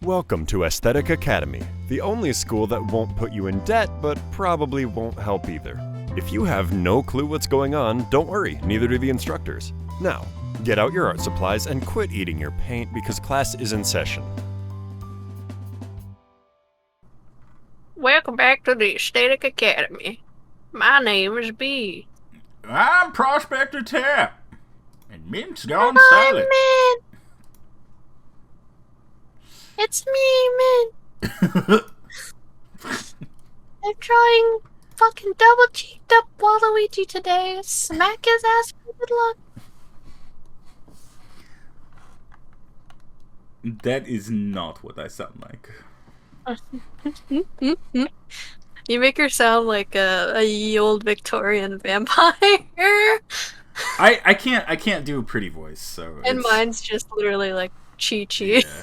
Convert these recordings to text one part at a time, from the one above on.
Welcome to Aesthetic Academy, the only school that won't put you in debt, but probably won't help either. If you have no clue what's going on, don't worry, neither do the instructors. Now, get out your art supplies and quit eating your paint because class is in session. Welcome back to the Aesthetic Academy. My name is B. I'm Prospector Tap, and Mint's gone Hi, silent. Mint. It's me, Mint. I'm trying fucking double-cheeked up Waluigi today. Smack his ass for good luck. That is not what I sound like. You make her sound like a ye old Victorian vampire. I can't do a pretty voice, so And mine's just literally like Chi-Chi. Yeah.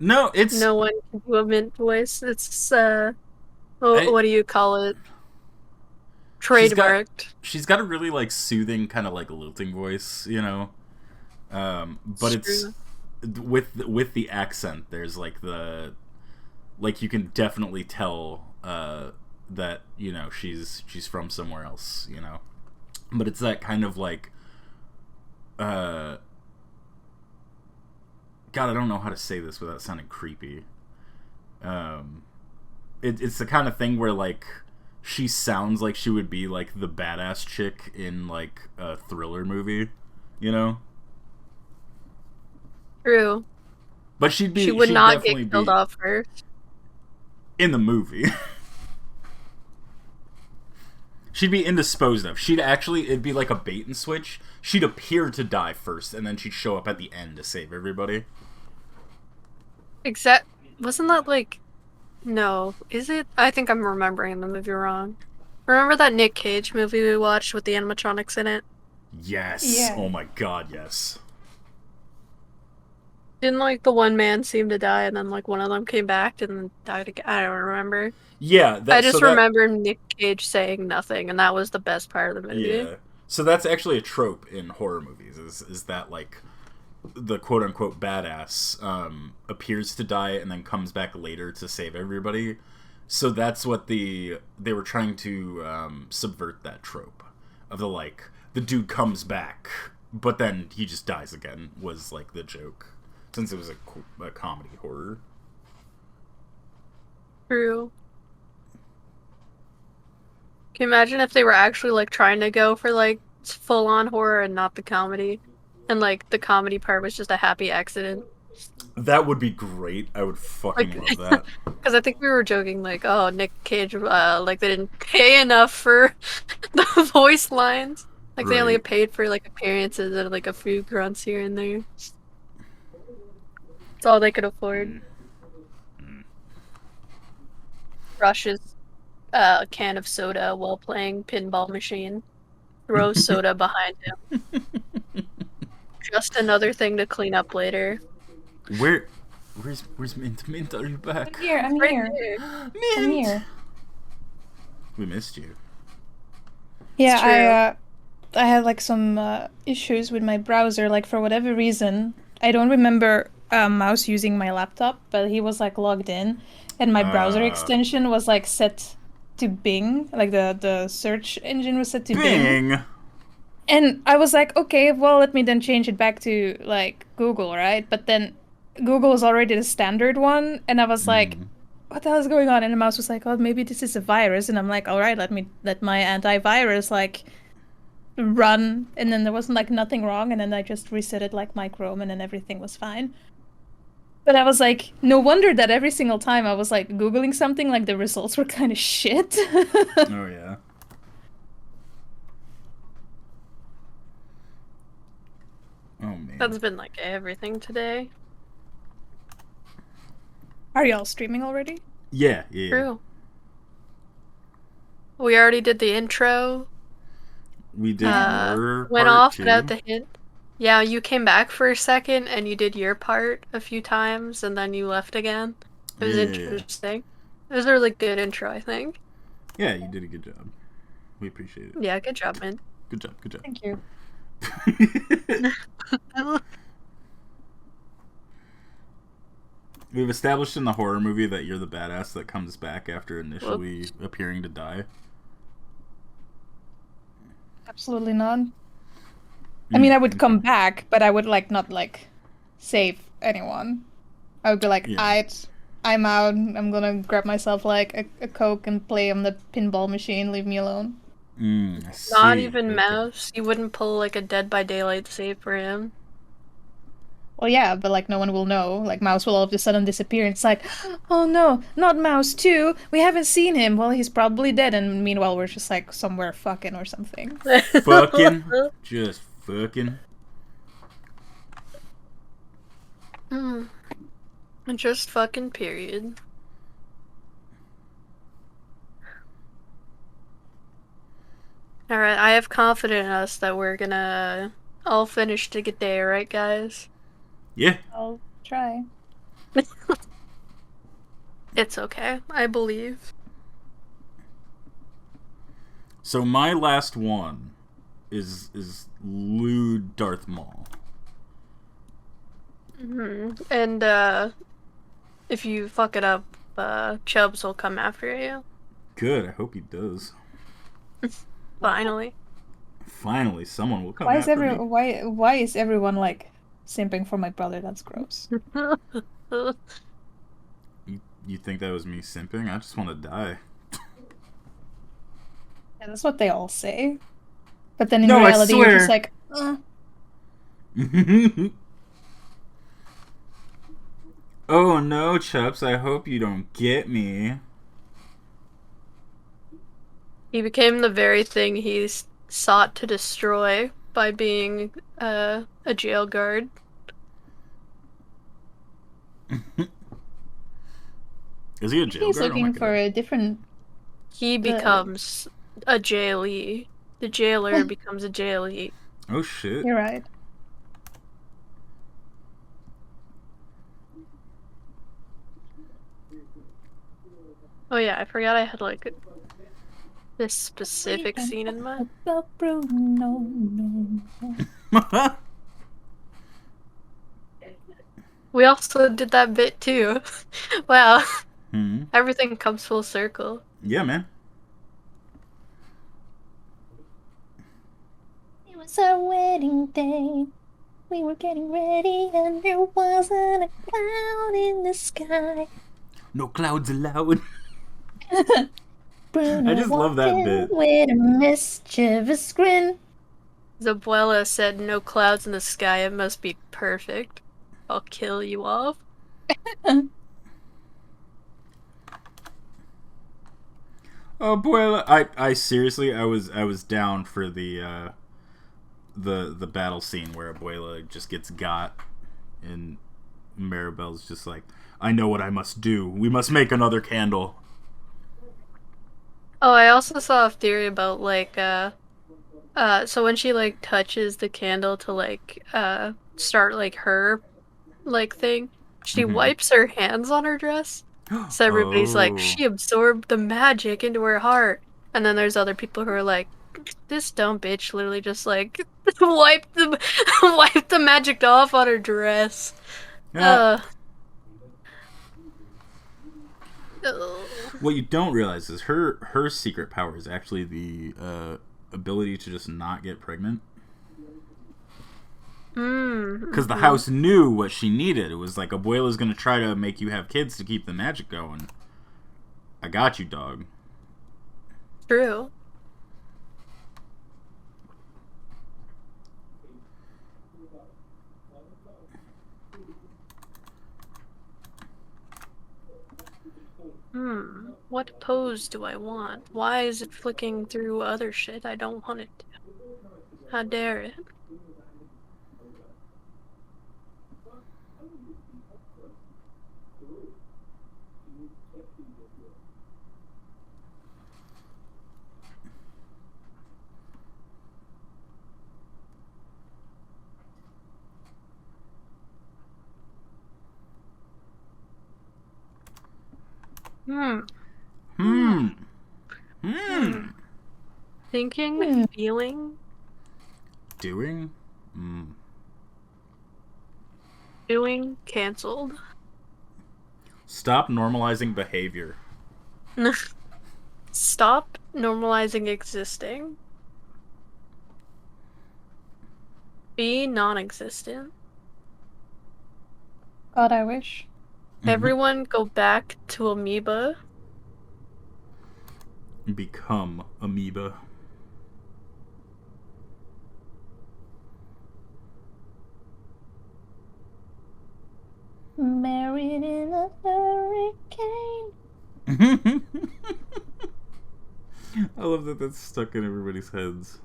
No, it's No one can do a Mint voice. It's what do you call it? Trademarked. She's got a really like soothing kind of like lilting voice, you know. But it's with the accent. There's like you can definitely tell that, you know, she's from somewhere else, you know. But it's that kind of like God, I don't know how to say this without sounding creepy. It's the kind of thing where, like, she sounds like she would be, like, the badass chick in, like, a thriller movie, you know? True. But she would not get killed off first. In the movie. She'd be indisposed of. It'd be like a bait and switch. She'd appear to die first, and then she'd show up at the end to save everybody. Wasn't that like... No. Is it? I think I'm remembering the movie wrong. Remember that Nick Cage movie we watched with the animatronics in it? Yes. Yeah. Oh my god, yes. Didn't like the one man seem to die and then like one of them came back and then died again? I don't remember. Yeah. I just remember Nick Cage saying nothing, and that was the best part of the movie. Yeah. So that's actually a trope in horror movies, is that, like, the quote-unquote badass appears to die and then comes back later to save everybody. So that's what they were trying to subvert that trope of the dude comes back, but then he just dies again, was, like, the joke. Since it was a comedy horror. True. Can you imagine if they were actually, like, trying to go for, like, full-on horror and not the comedy? And, like, the comedy part was just a happy accident. That would be great. I would fucking love that. Because I think we were joking, like, oh, Nick Cage, like, they didn't pay enough for the voice lines. Like, they only paid for, like, appearances and, like, a few grunts here and there. That's all they could afford. Rushes a can of soda while playing pinball machine. Throws soda behind him. Just another thing to clean up later. Where's Mint? Mint, are you back? I'm here. I'm Right here. there. Mint! I'm here. We missed you. Yeah, I had like some issues with my browser. Like for whatever reason, I don't remember Mouse using my laptop, but he was like logged in, and my browser extension was like set to Bing. Like the search engine was set to Bing. And I was like, okay, well, let me then change it back to like Google, right? But then Google is already the standard one, and I was like, what the hell is going on? And the mouse was like, oh, maybe this is a virus. And I'm like, all right, let my antivirus like run. And then there wasn't like nothing wrong, and then I just reset it like my Chrome, and then everything was fine. But I was like, no wonder that every single time I was like Googling something, like the results were kind of shit. Oh yeah. Oh man. That's been like everything today. Are y'all streaming already? Yeah. True. We already did the intro. We did your went part off too. without the hint. Yeah, you came back for a second and you did your part a few times and then you left again. It was interesting. It was a really good intro, I think. Yeah, you did a good job. We appreciate it. Yeah, good job, man. Good job. Thank you. We've established in the horror movie that you're the badass that comes back after initially appearing to die. Absolutely not. I mean, I would come back, but I would not save anyone. I would be like, Yeah. I'm out. I'm gonna grab myself a Coke and play on the pinball machine. Leave me alone. I see. Not even Okay. Mouse. You wouldn't pull like a Dead by Daylight save for him. Well, yeah, but no one will know. Mouse will all of a sudden disappear. And it's like, oh no, not Mouse too. We haven't seen him. Well, he's probably dead. And meanwhile, we're just somewhere fucking or something. Fucking. Just fucking. Just fucking period. Alright, I have confidence in us that we're gonna all finish today, right, guys? Yeah. I'll try. It's okay. I believe. So my last one is lewd Darth Maul. And if you fuck it up, Chubbs will come after you. Good. I hope he does. Finally. Finally, someone will come Why is after me. why is everyone simping for my brother? That's gross. You think that was me simping? I just want to die. Yeah, that's what they all say. But then in No, I reality, you're just swear. Oh no, Chubbs, I hope you don't get me. He became the very thing he sought to destroy by being a jail guard. Is he a jail He's guard? looking for a different... He becomes a jailee. The jailer becomes a jailee. Oh shit. You're right. Oh yeah, I forgot I had this specific scene in mind. We also did that bit too. Wow. Everything comes full circle. Yeah, man. It was our wedding day. We were getting ready and there wasn't a cloud in the sky. No clouds allowed. Bruno I just love that bit. With a mischievous grin. Zabuela said, "No clouds in the sky, it must be perfect. I'll kill you off." Oh boy, I seriously, I was down for the battle scene where Abuela just gets got, and Maribel's just like, I know what I must do. We must make another candle. Oh, I also saw a theory about so when she touches the candle to start her thing, she wipes her hands on her dress. So everybody's like, she absorbed the magic into her heart. And then there's other people who are like, this dumb bitch literally just wiped the magic off on her dress. What you don't realize is her secret power is actually the ability to just not get pregnant. Because the house knew what she needed. It was like, Abuela's gonna try to make you have kids to keep the magic going. I got you, dog. True. What pose do I want? Why is it flicking through other shit I don't want it to? How dare it? Thinking, feeling, doing, doing, canceled. Stop normalizing behavior. Stop normalizing existing. Be non-existent. God, I wish. Everyone go back to amoeba. Become amoeba. Married in a hurricane. I love that that's stuck in everybody's heads.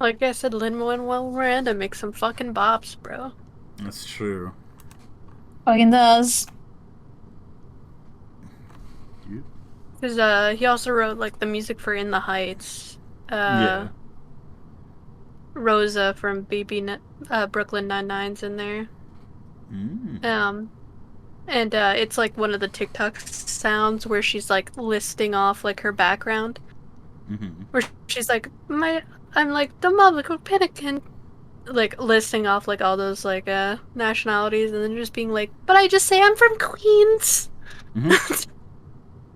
Like I said, Lin-Manuel Miranda makes some fucking bops, bro. That's true. Fucking does. Because he also wrote like the music for In the Heights. Yeah. Rosa from Brooklyn Nine-Nine's in there. And it's like one of the TikTok sounds where she's like listing off like her background. Where she's like, I'm like the Republican Pelican, like listing off like all those like nationalities, and then just being like, but I just say I'm from Queens.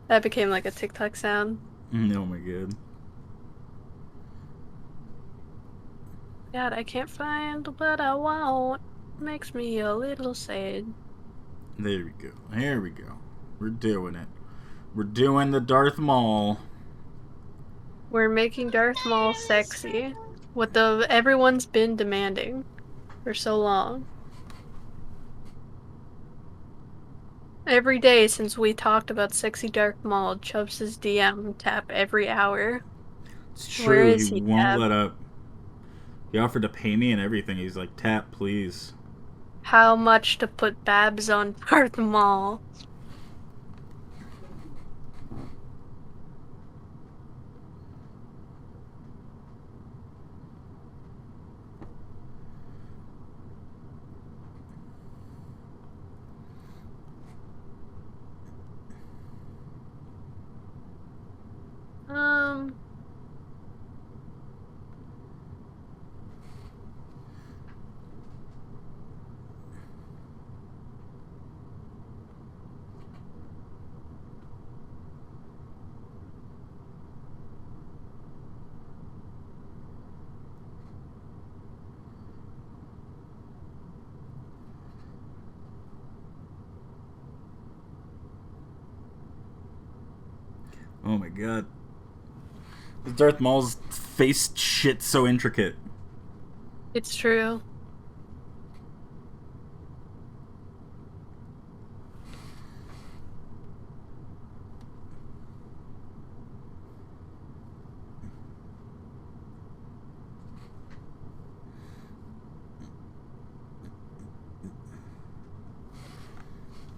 That became like a TikTok sound. Oh my god. God, I can't find what I want. Makes me a little sad. There we go. Here we go. We're doing it. We're doing the Darth Maul. We're making Darth Maul sexy. What everyone's been demanding for so long. Every day since we talked about sexy Darth Maul, Chubbs' DM tap every hour. It's true. Where is he he, won't Tab? let up. He offered to pay me and everything. He's like, tap, please. How much to put Babs on Darth Maul? Oh my god. Darth Maul's face shit's so intricate. It's true.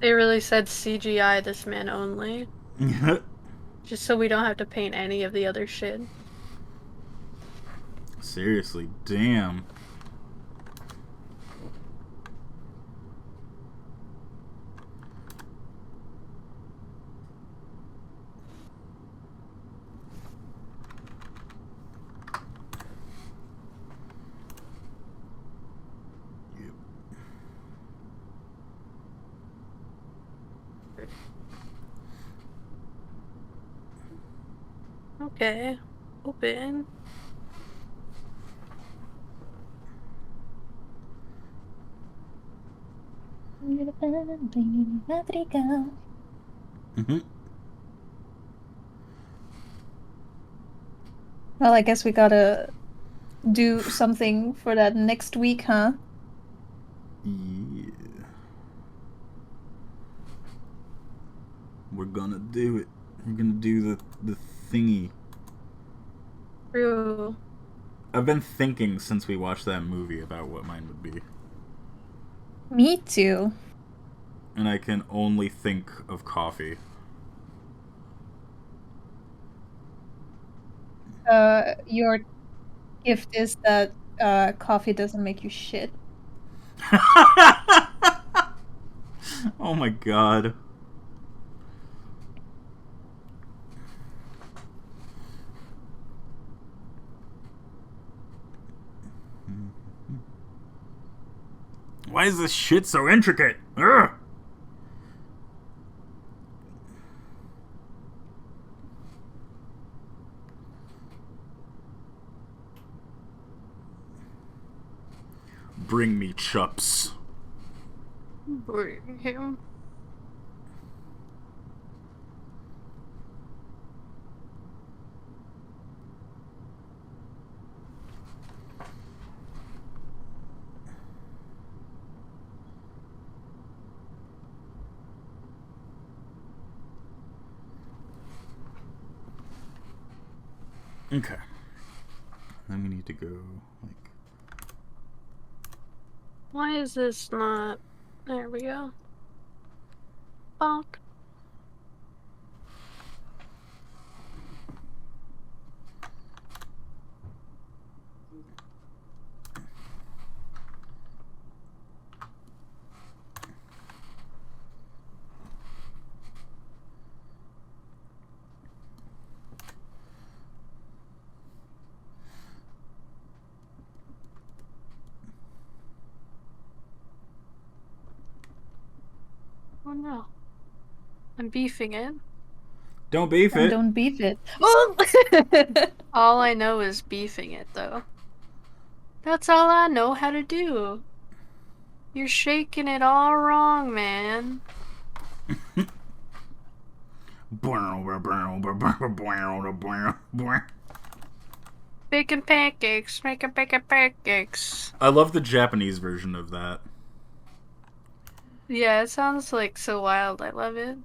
They really said CGI this man only. Just so we don't have to paint any of the other shit. Seriously, damn. Okay. Open. Well, I guess we gotta do something for that next week, huh? Yeah. We're gonna do it. We're gonna do the thingy. True. I've been thinking since we watched that movie about what mine would be. Me too. And I can only think of coffee. Your gift is that coffee doesn't make you shit. Oh my god. Why is this shit so intricate? Ugh! Bring me Chups. Bring him. Okay. Then we need to go, like... Why is this not... There we go. Bonk. Oh no. I'm beefing it. Don't beef And it. don't beef it. Oh! All I know is beefing it, though. That's all I know how to do. You're shaking it all wrong, man. Bacon pancakes, making bacon pancakes. I love the Japanese version of that. Yeah, it sounds like so wild. I love it.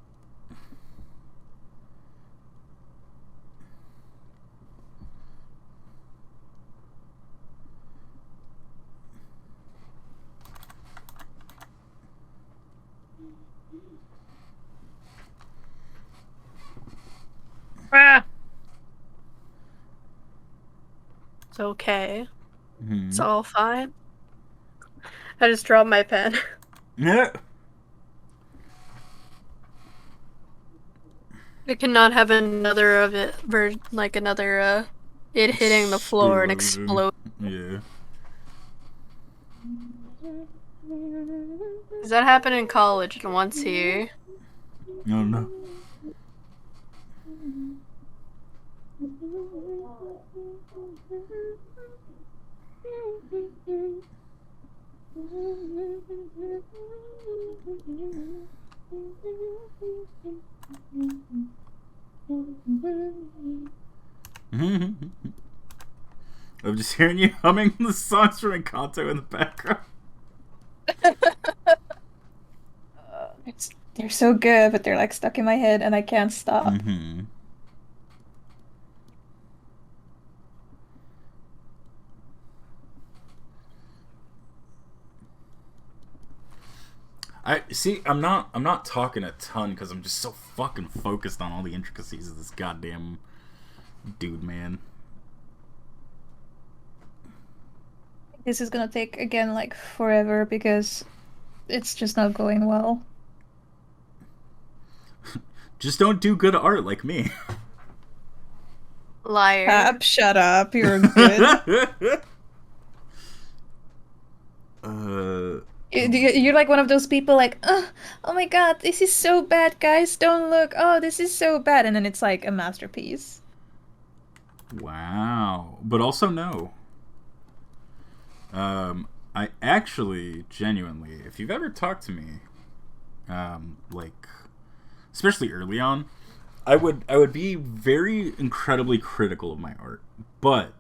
Ah! It's okay. It's all fine. I just dropped my pen. Yeah. It cannot have another of it, like another, it hitting the floor and exploding. Yeah. Does that happen in college and once here? No, no. I'm just hearing you humming the songs from Encanto in the background. They're so good, but they're like stuck in my head and I can't stop. I'm not talking a ton because I'm just so fucking focused on all the intricacies of this goddamn dude, man. This is gonna take, again, like, forever because it's just not going well. Just don't do good art like me. Liar. Cap, shut up, you're good. You're like one of those people like, oh my god, this is so bad, guys, don't look. Oh, this is so bad. And then it's like a masterpiece. Wow. But also no. I actually, genuinely, if you've ever talked to me, like, especially early on, I would be very incredibly critical of my art, but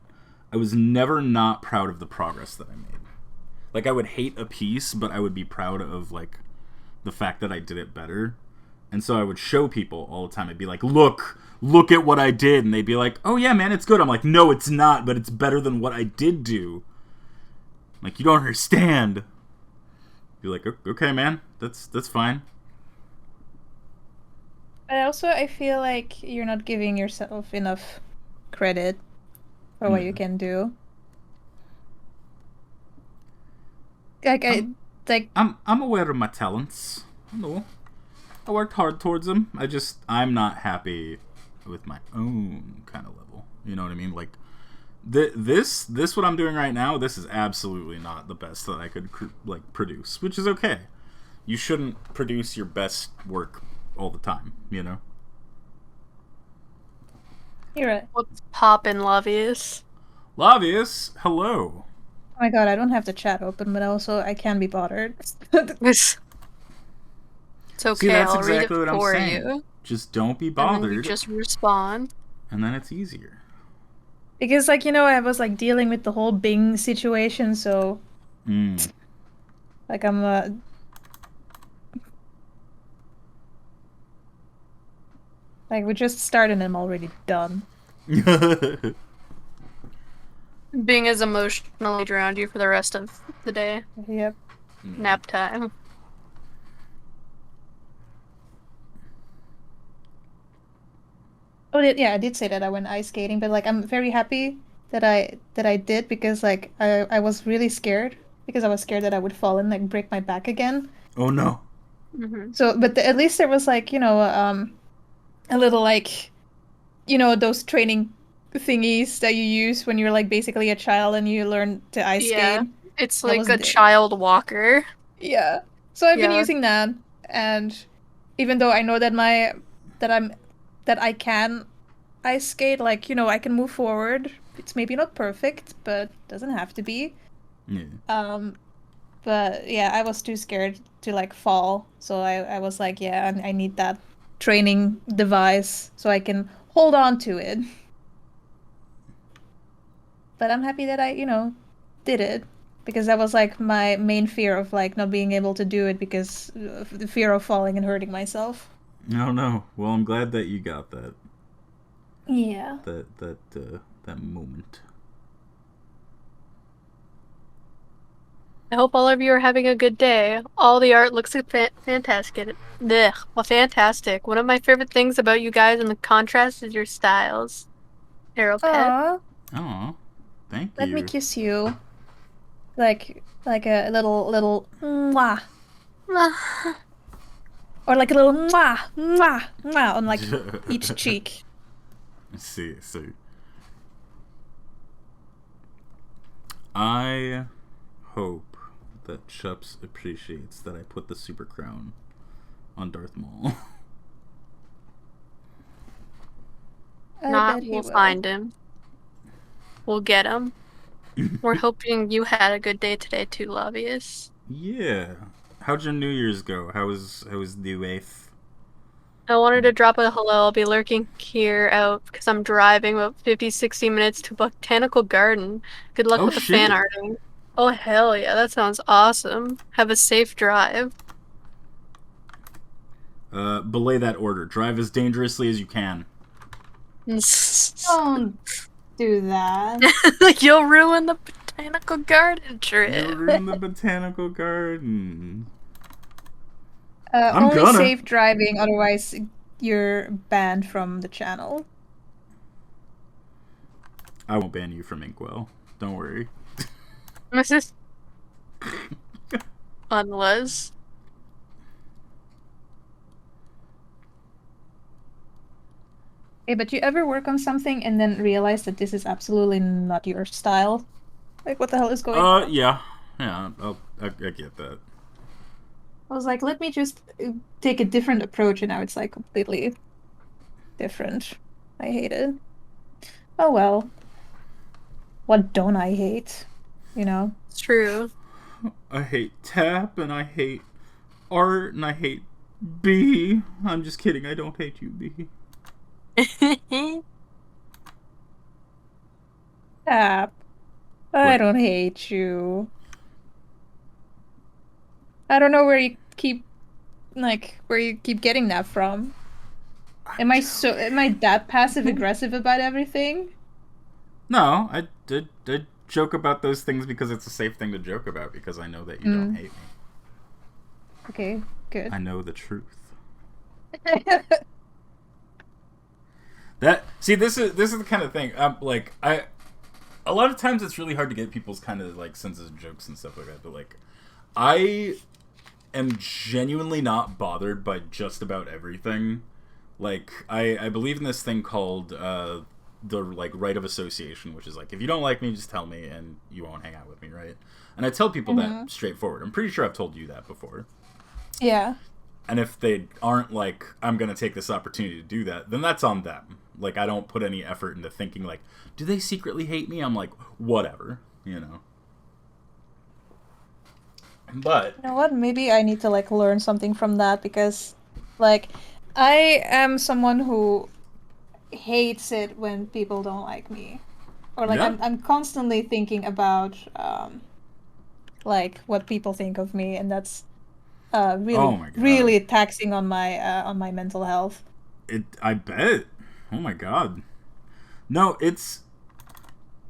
I was never not proud of the progress that I made. Like, I would hate a piece, but I would be proud of, like, the fact that I did it better. And so I would show people all the time. I'd be like, look at what I did. And they'd be like, oh yeah, man, it's good. I'm like, no, it's not, but it's better than what I did do. Like, you don't understand. Be like, okay, man, that's fine. But also, I feel like you're not giving yourself enough credit for what you can do. I'm aware of my talents. I know. I worked hard towards them. I'm not happy with my own kind of level. You know what I mean? Like, This what I'm doing right now, this is absolutely not the best that I could produce, which is okay. You shouldn't produce your best work all the time, you know? You're right. What's poppin', Lavius? Lavius, hello. Oh my god, I don't have the chat open, but also I can be bothered. It's okay, See, that's I'll read exactly it what I'm for saying. you. Just don't be And then you bothered, just respond. and then it's easier. Because, like, I was, like, dealing with the whole Bing situation, so... Like, I'm, Like, we just started and I'm already done. Bing has emotionally drowned you for the rest of the day. Yep. Nap time. Oh, yeah, I did say that I went ice skating, but, like, I'm very happy that I did, because, like, I was really scared, because I was scared that I would fall and, like, break my back again. Oh, no. So, but at least there was, like, a little, like, those training thingies that you use when you're, like, basically a child and you learn to ice Yeah, skate. it's That like was a the- child walker. Yeah. So I've been Yeah. using that, and even though I know that that I can ice skate, like, I can move forward. It's maybe not perfect, but doesn't have to be. Yeah. But yeah, I was too scared to, like, fall, so I was like, yeah, I need that training device so I can hold on to it. But I'm happy that I, did it, because that was, like, my main fear of, like, not being able to do it because of the fear of falling and hurting myself. No, no. Well, I'm glad that you got that. Yeah. That moment. I hope all of you are having a good day. All the art looks fantastic. Well, fantastic. One of my favorite things about you guys and the contrast is your styles. Arrow pet. Aw, Oh, thank let you. me kiss you. Like a little mwah. Or like a little mwah, mwah, mwah on, like, each cheek. I see. I hope that Chups appreciates that I put the super crown on Darth Maul. Not, bet he we'll will. find him. We'll get him. We're hoping you had a good day today too, Lavius. Yeah. How'd your New Year's go? How was the 8th? I wanted to drop a hello. I'll be lurking here out because I'm driving about 50-60 minutes to Botanical Garden. Good luck Oh, with the shit. fan arting. Oh, hell yeah, that sounds awesome. Have a safe drive. Belay that order. Drive as dangerously as you can. Don't do that. You'll ruin the Botanical Garden trip. You're in the Botanical Garden. Only gonna. safe driving, otherwise you're banned from the channel. I won't ban you from Inkwell. Don't worry. Unless. Hey, but you ever work on something and then realize that this is absolutely not your style? Like, what the hell is going on? Yeah. Yeah, I get that. I was like, let me just take a different approach, and now it's, like, completely different. I hate it. Oh well. What don't I hate? It's true. I hate tap, and I hate art, and I hate B. I'm just kidding. I don't hate you, B. Tap. I don't hate you. I don't know where you keep getting that from. Am I that passive aggressive about everything? No, I did joke about those things because it's a safe thing to joke about, because I know that you don't hate me. Okay, good. I know the truth. This is the kind of thing. A lot of times it's really hard to get people's kind of, like, senses of jokes and stuff like that. But, like, I am genuinely not bothered by just about everything. Like, I believe in this thing called the like right of association, which is like, if you don't like me, just tell me and you won't hang out with me, right? And I tell people that straightforward. I'm pretty sure I've told you that before. Yeah. And if they aren't like, I'm going to take this opportunity to do that, then that's on them. Like, I don't put any effort into thinking, like, do they secretly hate me? I'm like, whatever, you know. But... You know what? Maybe I need to, like, learn something from that, because, like, I am someone who hates it when people don't like me. Or, like, Yeah. I'm constantly thinking about, like, what people think of me, and that's really, Oh my God. really taxing on my mental health. I bet. Oh my God. No, it's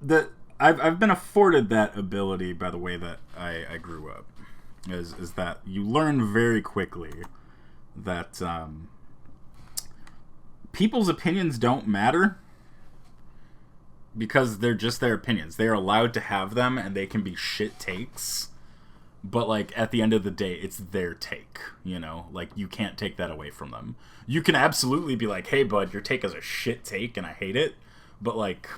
the I've been afforded that ability by the way that I grew up. Is that you learn very quickly that people's opinions don't matter because they're just their opinions. They're allowed to have them and they can be shit takes. But, like, at the end of the day, it's their take, you know? Like, you can't take that away from them. You can absolutely be like, hey, bud, your take is a shit take and I hate it. But, like,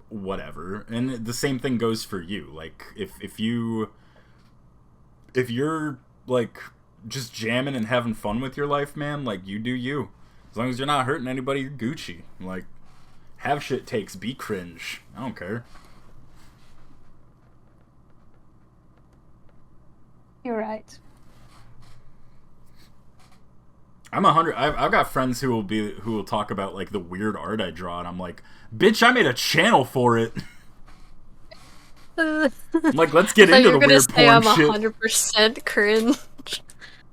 whatever. And the same thing goes for you. Like, if you're, like, just jamming and having fun with your life, man, like, you do you. As long as you're not hurting anybody, you're Gucci. Like, have shit takes, be cringe. I don't care. You're right. I've got friends who will talk about like the weird art I draw, and I'm like, bitch, I made a channel for it. Like, let's get into the weird porn shit. I'm 100% cringe.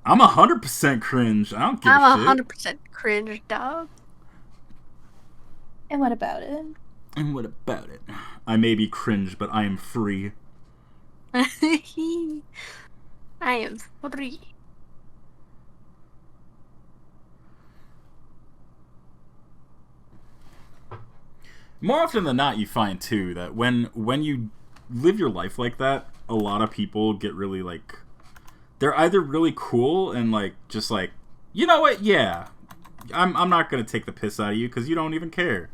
I'm 100% cringe. I don't give a shit. I'm 100% cringe, dog. And what about it? And what about it? I may be cringe, but I am free. I am free. More often than not, you find too that when you live your life like that, a lot of people get really like, they're either really cool and like just like, you know what, yeah, I'm not gonna take the piss out of you because you don't even care,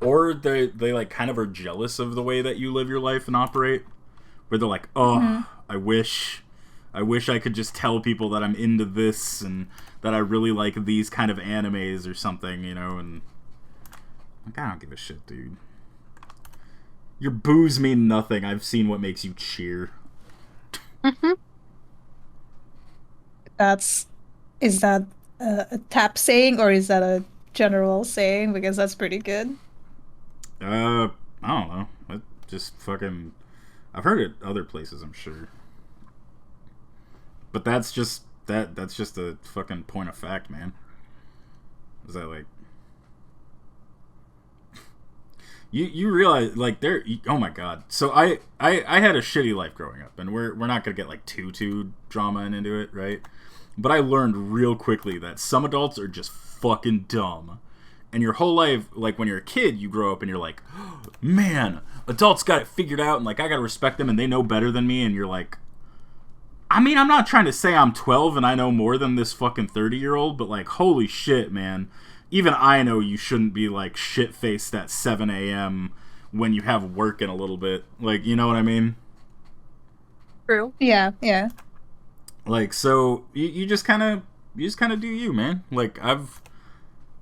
or they like kind of are jealous of the way that you live your life and operate, where they're like, oh, I wish I could just tell people that I'm into this and that I really like these kind of animes or something, you know, and like, I don't give a shit, dude. Your boos mean nothing. I've seen what makes you cheer. Is that a tap saying, or is that a general saying? Because that's pretty good. I don't know. It just fucking... I've heard it other places, I'm sure. But that's just a fucking point of fact, man. Is that like... You realize, like, oh my god. So I had a shitty life growing up, and we're not gonna get like too drama into it, right? But I learned real quickly that some adults are just fucking dumb. And your whole life, like when you're a kid, you grow up and you're like, oh, man, adults got it figured out, and like I gotta respect them, and they know better than me, and you're like, I mean, I'm not trying to say I'm 12 and I know more than this fucking 30-year-old, but like, holy shit, man. Even I know you shouldn't be like shit-faced at 7 a.m. when you have work in a little bit. Like, you know what I mean? True. Yeah. Like, so you just kind of do you, man. Like,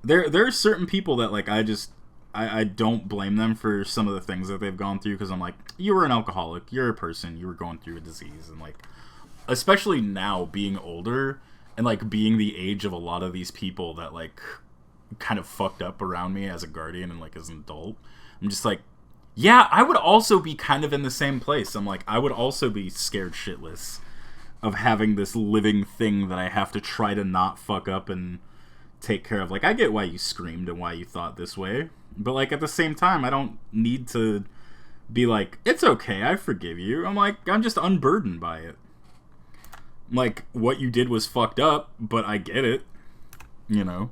there are certain people that like I don't blame them for some of the things that they've gone through, because I'm like, you were an alcoholic, you're a person, you were going through a disease, and like, especially now being older and like being the age of a lot of these people that like kind of fucked up around me as a guardian and like as an adult, I'm just like, yeah, I would also be kind of in the same place. I'm like, I would also be scared shitless of having this living thing that I have to try to not fuck up and take care of. Like, I get why you screamed and why you thought this way, but like at the same time, I don't need to be like, it's okay, I forgive you. I'm like, I'm just unburdened by it. Like, what you did was fucked up, but I get it, you know.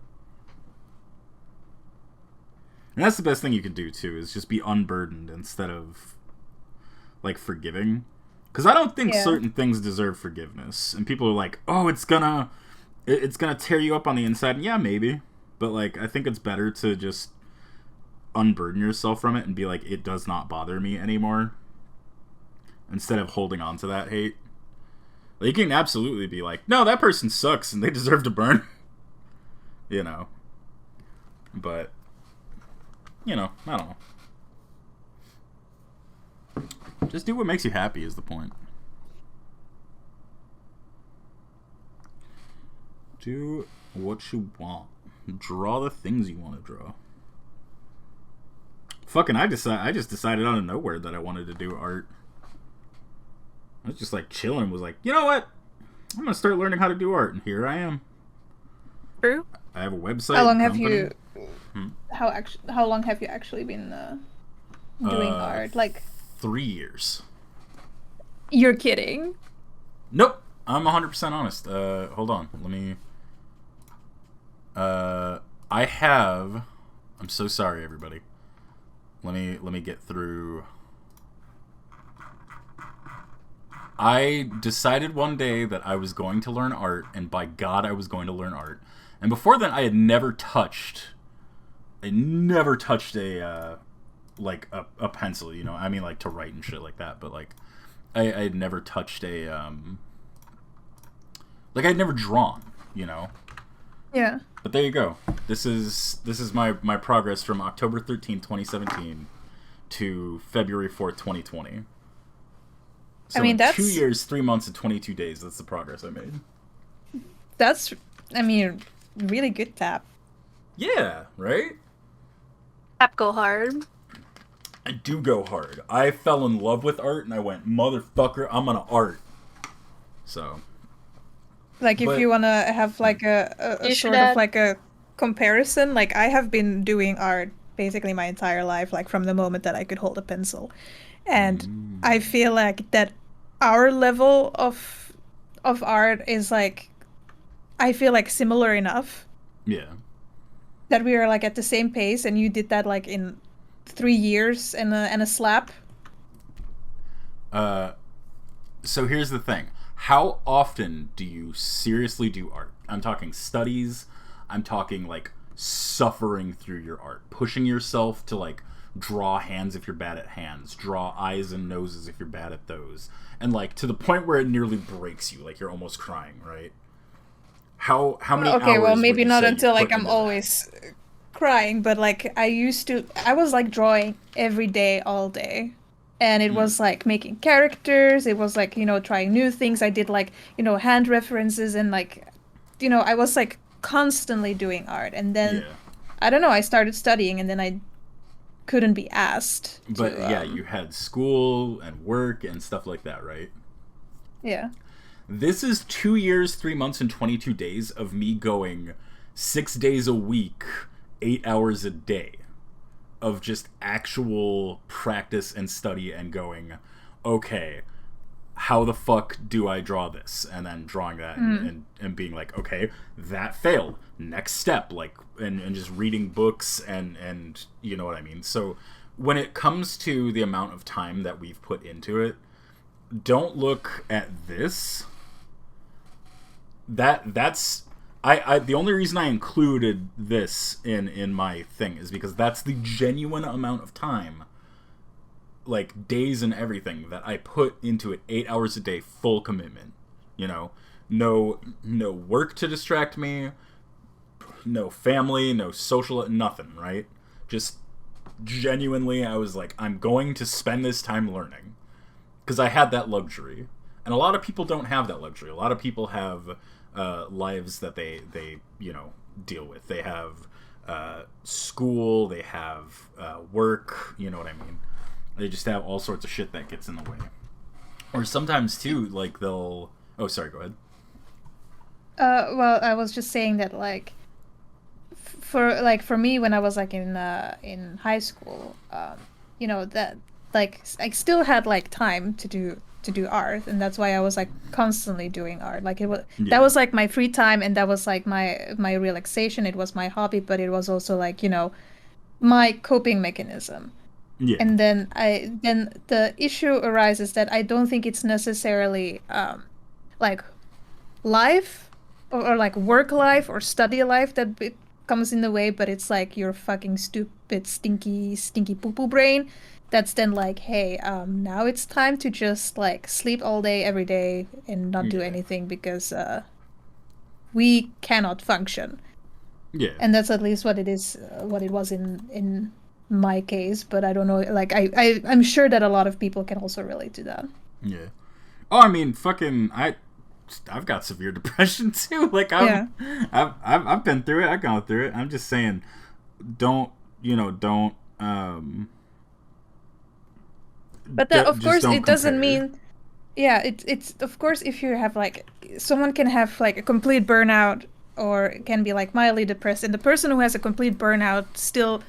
And that's the best thing you can do too, is just be unburdened instead of like forgiving. Because I don't think certain things deserve forgiveness, and people are like, oh, it's gonna tear you up on the inside. And yeah, maybe, but like, I think it's better to just unburden yourself from it and be like, it does not bother me anymore, instead of holding on to that hate. Like, you can absolutely be like, no, that person sucks and they deserve to burn. You know. But, you know, I don't know. Just do what makes you happy is the point. Do what you want. Draw the things you want to draw. Fucking, I just decided out of nowhere that I wanted to do art. I was just like chilling, was like, you know what? I'm gonna start learning how to do art, and here I am. True. I have a website. How long have you? How long have you actually been doing art? Like 3 years. You're kidding? Nope. I'm 100% honest. Hold on. Let me. I have. I'm so sorry, everybody. Let me get through. I decided one day that I was going to learn art, and by God, I was going to learn art. And before then, I had never touched. I never touched a pencil. You know, I mean, like to write and shit like that. But like, I had never touched a like I'd never drawn. You know. Yeah. But there you go. This is my progress from October 13th, 2017 to February 4th, 2020. So I mean, that's 2 years, 3 months, and 22 days. That's the progress I made. That's, I mean, really good tap. Yeah, right? Tap go hard. I do go hard. I fell in love with art, and I went, motherfucker, I'm gonna art. So. Like, if you want to have, like, a sort of, like, a comparison, like, I have been doing art basically my entire life, like, from the moment that I could hold a pencil. And I feel like that our level of art is, like, I feel like similar enough. Yeah. That we are, like, at the same pace, and you did that, like, in 3 years and a slap. So here's the thing. How often do you seriously do art? I'm talking studies. I'm talking, like, suffering through your art. Pushing yourself to, like, draw hands if you're bad at hands. Draw eyes and noses if you're bad at those. And, like, to the point where it nearly breaks you. Like, you're almost crying, right? How many hours Okay, well, maybe would you not say until, you like, put I'm into that? always crying. But, like, I was, like, drawing every day, all day. And it was, like, making characters. It was, like, you know, trying new things. I did, like, you know, hand references. And, like, you know, I was, like, constantly doing art. And then, Yeah. I don't know, I started studying. And then I couldn't be asked. But, yeah, you had school and work and stuff like that, right? Yeah. This is 2 years, 3 months, and 22 days of me going 6 days a week, 8 hours a day of just actual practice and study and going, okay, how the fuck do I draw this? And then drawing that and being like, okay, that failed. Next step, like, and just reading books and you know what I mean? So when it comes to the amount of time that we've put into it, don't look at this. That's the only reason I included this in my thing is because that's the genuine amount of time, like days and everything, that I put into it. 8 hours a day, full commitment. You know, no work to distract me, no family, no social, nothing, right? Just genuinely, I was like, I'm going to spend this time learning. Because I had that luxury. And a lot of people don't have that luxury. A lot of people have lives that they you know, deal with. They have school, they have work, you know what I mean? They just have all sorts of shit that gets in the way. Or sometimes, too, like, they'll... Oh, sorry, go ahead. Well, I was just saying that, like, for me, when I was, like, in high school, you know, that, like, I still had, like, time to do art, and that's why I was, like, constantly doing art. Like, that was, like, my free time, and that was, like, my relaxation. It was my hobby, but it was also, like, you know, my coping mechanism. Yeah. And then the issue arises that I don't think it's necessarily like life or like work life or study life that comes in the way, but it's like your fucking bit stinky poo poo brain, that's then like, hey, now it's time to just like sleep all day every day and not do Yeah. anything because we cannot function. Yeah. And that's at least what it is, what it was in my case. But I don't know, like I'm sure that a lot of people can also relate to that. Yeah. Oh, I mean, fucking, I've got severe depression too. Like I've been through it. I've gone through it. I'm just saying, don't. But that, of just course, don't it doesn't compare. mean. Yeah, it's of course if you have like someone can have like a complete burnout or can be like mildly depressed, and the person who has a complete burnout still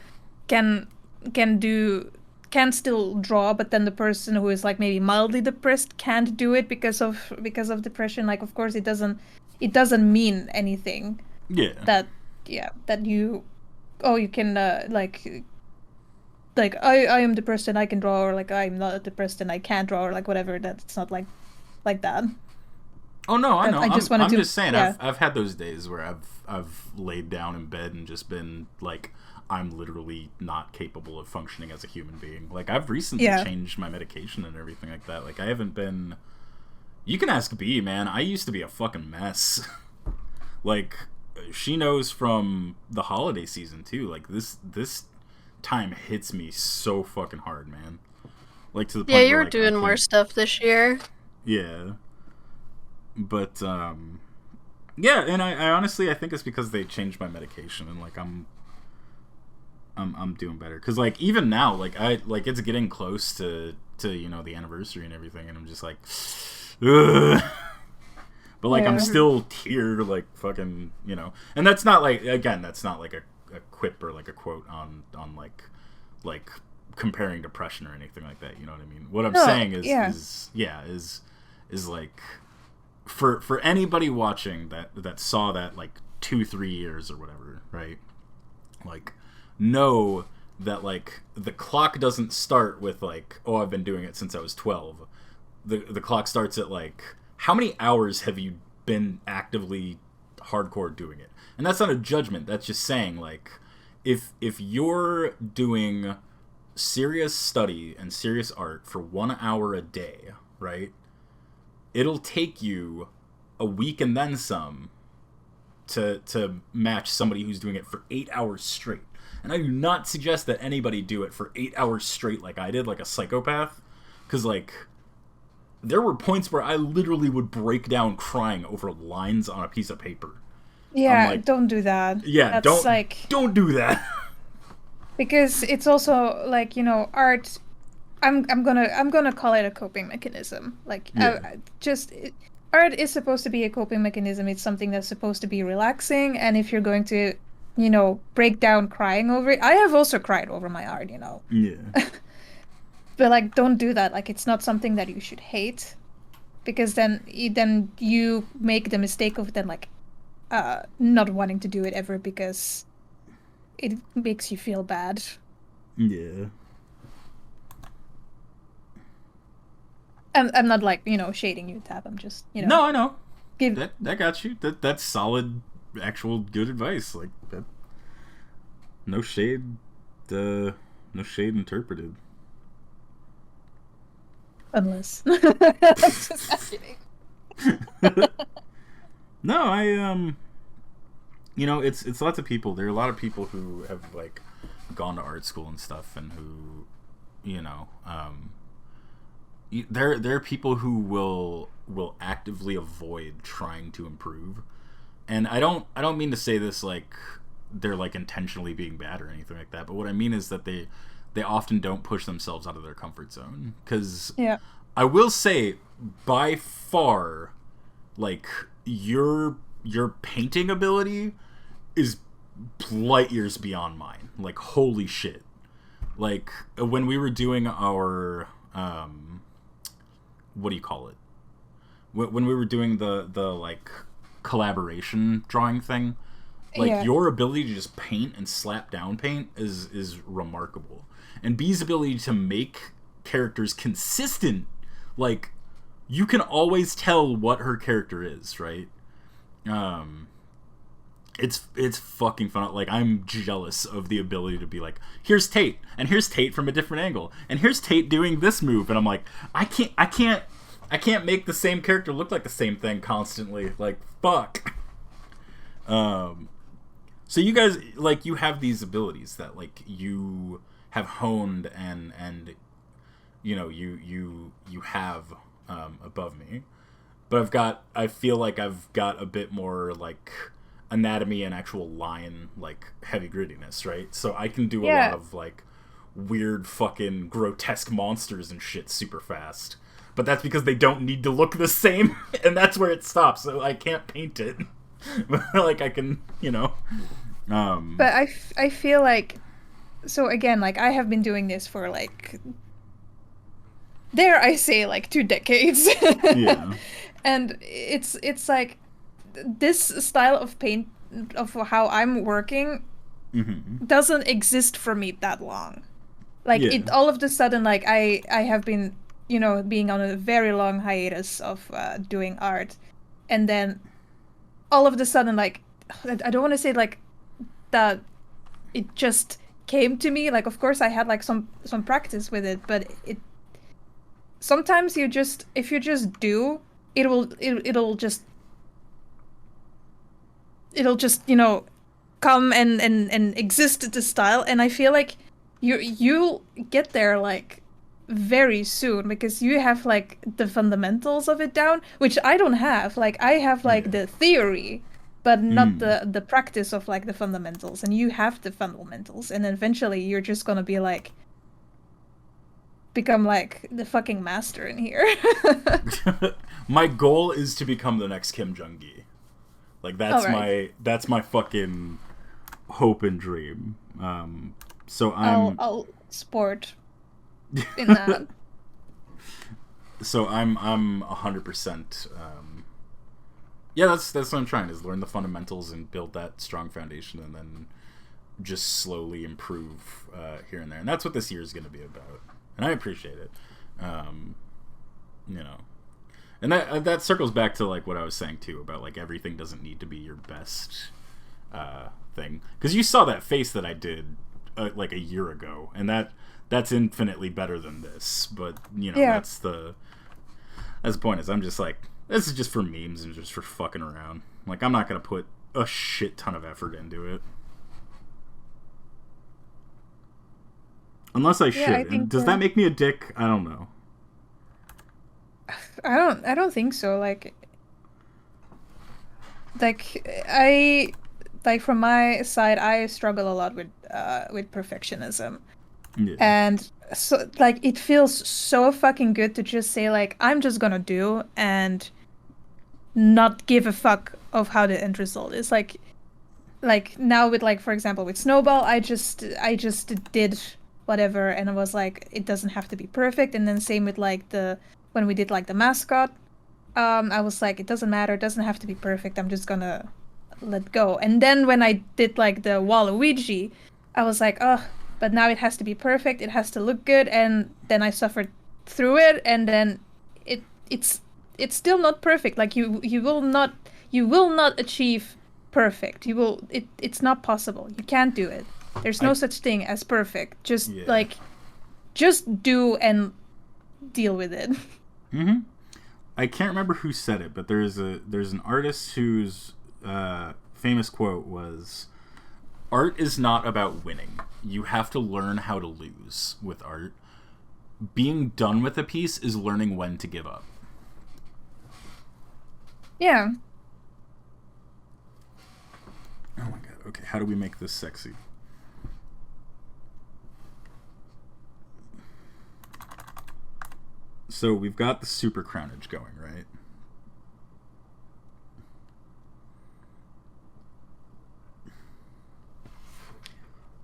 can can still draw, but then the person who is like maybe mildly depressed can't do it because of depression. Like, of course, it doesn't mean anything Yeah. that you you can like I am depressed and I can draw, or like I'm not depressed and I can't draw, or like whatever. That's not like that. Oh no, I know. I just wanted I'm to, just saying. yeah. I've had those days where I've laid down in bed and just been like, I'm literally not capable of functioning as a human being. Like, I've recently changed my medication and everything like that. Like, I haven't been. You can ask B, man. I used to be a fucking mess. Like, she knows from the holiday season too. Like, this time hits me so fucking hard, man. Like, to the point Yeah, you where, were like, doing more stuff this year. Yeah. But yeah, and I honestly, I think it's because they changed my medication, and like I'm doing better. Cause like even now, like it's getting close to the anniversary and everything, and I'm just like, ugh. But like I'm still here, like fucking, and that's not like, again, that's not like a quip or like a quote on like comparing depression or anything like that. You know what I mean? What I'm saying is like, for anybody watching that saw that like 2-3 years or whatever, right? Like, know that like the clock doesn't start with like, oh, I've been doing it since I was 12. The clock starts at like, how many hours have you been actively hardcore doing it? And that's not a judgment. That's just saying, like, if you're doing serious study and serious art for 1 hour a day, right? It'll take you a week and then some to match somebody who's doing it for 8 hours straight. And I do not suggest that anybody do it for 8 hours straight like I did, like a psychopath. Because, like, there were points where I literally would break down crying over lines on a piece of paper. Yeah, like, don't do that. Yeah, That's don't do that. Because it's also like, art. I'm gonna call it a coping mechanism. Like, art is supposed to be a coping mechanism. It's something that's supposed to be relaxing. And if you're going to, break down crying over it, I have also cried over my art. Yeah. But like, don't do that. Like, it's not something that you should hate, because then you make the mistake of then like, not wanting to do it ever because it makes you feel bad. Yeah. I'm not like, shading you, Tab. I'm just, No, I know. That got you. That's solid, actual good advice. Like that. No shade. No shade interpreted. Unless. I'm just kidding. No, I it's lots of people. There are a lot of people who have like gone to art school and stuff, and who, there are people who will actively avoid trying to improve. And I don't mean to say this like they're like intentionally being bad or anything like that, but what I mean is that they often don't push themselves out of their comfort zone. Because I will say, by far, like, your painting ability is light years beyond mine. Like, holy shit. Like, when we were doing our what do you call it? When we were doing the like collaboration drawing thing, like your ability to just paint and slap down paint is remarkable. And B's ability to make characters consistent, like, you can always tell what her character is, right? It's fucking fun. Like, I'm jealous of the ability to be like, here's Tate, and here's Tate from a different angle, and here's Tate doing this move, and I'm like, I can't make the same character look like the same thing constantly. Like, fuck. So you guys, like, you have these abilities that, like, you have honed and you know, you have above me. But I feel like I've got a bit more, like, anatomy and actual line, like, heavy grittiness, right? So I can do a lot of, like, weird fucking grotesque monsters and shit super fast. But that's because they don't need to look the same, and that's where it stops, so I can't paint it. Like, I can, you know... But I feel like... So, again, like, I have been doing this for, like... Dare I say, like, 2 decades. Yeah. And it's like... This style of paint, of how I'm working, doesn't exist for me that long. Like, it all of a sudden, like, I have been, you know, being on a very long hiatus of doing art. And then, all of a sudden, like, I don't want to say, like, that it just came to me. Like, of course, I had, like, some practice with it, but it... Sometimes you just... If you just do, it'll just, you know, come and exist at the style, and I feel like you'll get there, like, very soon, because you have, like, the fundamentals of it down, which I don't have. Like, I have, like, the theory, but not the practice of, like, the fundamentals, and you have the fundamentals, and eventually you're just gonna be, like, become, like, the fucking master in here. My goal is to become the next Kim Jong-gi. Like, that's my fucking hope and dream. So I'll sport in that. So I'm 100%. Yeah, that's what I'm trying, is learn the fundamentals and build that strong foundation, and then just slowly improve here and there. And that's what this year is going to be about. And I appreciate it. You know. And that circles back to, like, what I was saying, too, about, like, everything doesn't need to be your best thing. Because you saw that face that I did, like, a year ago, and that's infinitely better than this. But, you know, that's the point, is I'm just like, this is just for memes and just for fucking around. Like, I'm not going to put a shit ton of effort into it. Unless I should. And does that make me a dick? I don't know. I don't think so. Like from my side, I struggle a lot with perfectionism. Yeah. And so, like, it feels so fucking good to just say, like, I'm just gonna do and not give a fuck of how the end result is. Like now with, like, for example, with Snowball, I just did whatever, and I was like, it doesn't have to be perfect. And then same with, like, when we did, like, the mascot, I was like, it doesn't matter, it doesn't have to be perfect, I'm just gonna let go. And then when I did, like, the Waluigi, I was like, oh, but now it has to be perfect, it has to look good, and then I suffered through it, and then it's still not perfect. Like, you will not achieve perfect. It's not possible. You can't do it. There's no such thing as perfect. Just just do and deal with it. Mm-hmm. I can't remember who said it, but there's an artist whose famous quote was, "Art is not about winning. You have to learn how to lose with art. Being done with a piece is learning when to give up." Yeah. Oh my god. Okay, how do we make this sexy? So we've got the super crownage going, right?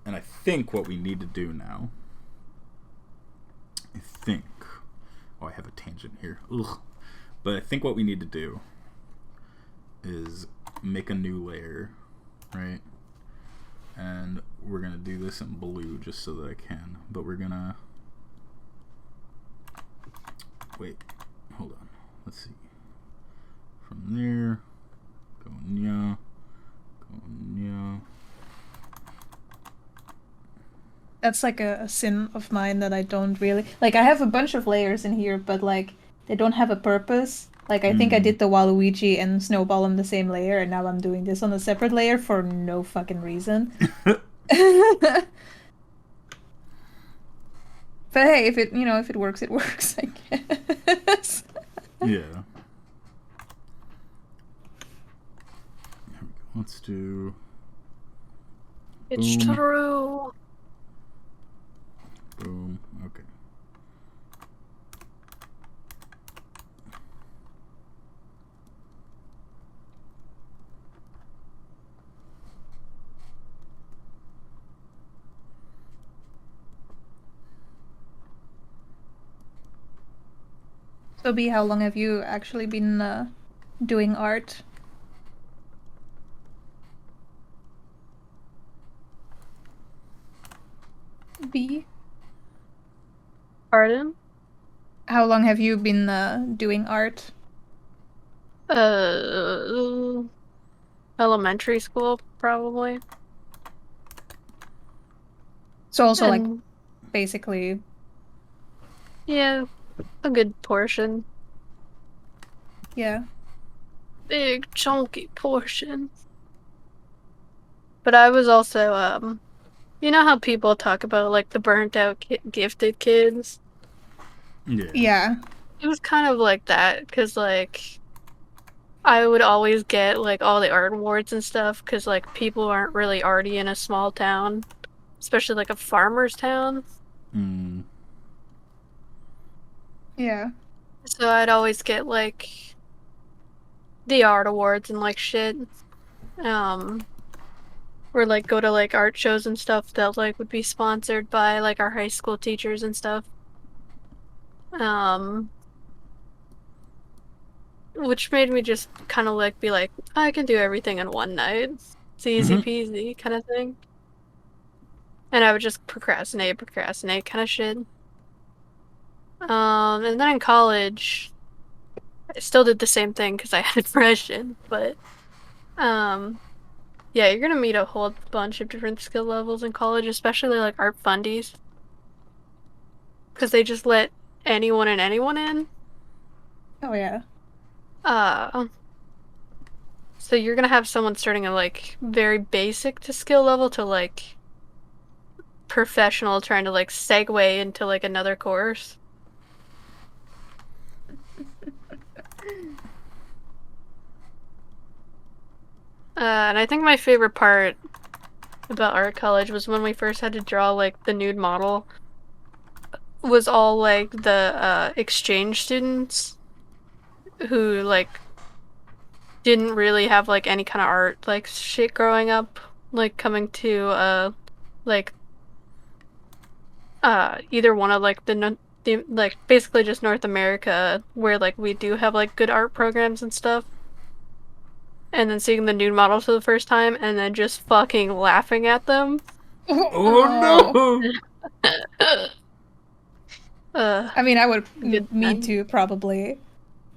And I think what we need to do now... Oh, I have a tangent here. Ugh. But I think what we need to do is make a new layer, right? And we're going to do this in blue just so that I can. But we're going to... Wait, hold on. Let's see. From there, go That's like a sin of mine that I don't really like. I have a bunch of layers in here, but like they don't have a purpose. Like I think I did the Waluigi and Snowball on the same layer, and now I'm doing this on a separate layer for no fucking reason. But hey, if it works, it works, I guess. Yeah. Let's do. It's Boom. true. Boom. Okay. So, B, how long have you actually been doing art? B, Pardon? how long have you been doing art? Elementary school, probably. So also like And, basically, yeah, a good portion. yeah. Big, chunky portion. But I was also, you know how people talk about, like, the burnt-out gifted kids? Yeah. Yeah. It was kind of like that, because, like, I would always get, like, all the art awards and stuff, because, like, people aren't really arty in a small town. Especially, like, a farmer's town. Mm. Yeah. So I'd always get, like, the art awards and, like, shit. Or, like, go to, like, art shows and stuff that, like, would be sponsored by, like, our high school teachers and stuff. Which made me just kind of, like, be like, I can do everything in one night. It's easy peasy kind of thing. And I would just procrastinate kind of shit. And then in college, I still did the same thing because I had depression, but, yeah, you're gonna meet a whole bunch of different skill levels in college, especially, like, art fundies. Because they just let anyone and anyone in. Oh yeah. So you're gonna have someone starting at, like, very basic to skill level to, like, professional trying to, like, segue into, like, another course. And I think my favorite part about art college was when we first had to draw, like, the nude model. Was all, like, the exchange students who, like, didn't really have, like, any kind of art, like, shit growing up, like, coming to, like, either one of, like, the like, basically just North America, where, like, we do have, like, good art programs and stuff. And then seeing the nude models for the first time, and then just fucking laughing at them. Oh no! I mean, I would. Good Me time. too, probably.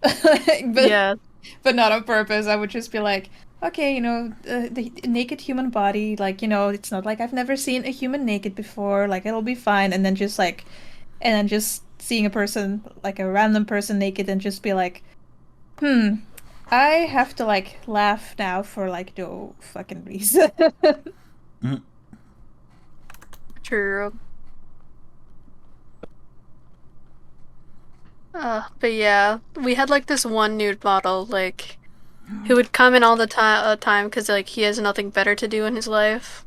but Yeah. but not on purpose. I would just be like, okay, the naked human body, like, it's not like I've never seen a human naked before. Like, it'll be fine. And then just seeing a person, like a random person naked, and just be like, I have to, like, laugh now for, like, no fucking reason. True. But yeah, we had, like, this one nude model, like, who would come in all the time because, like, he has nothing better to do in his life.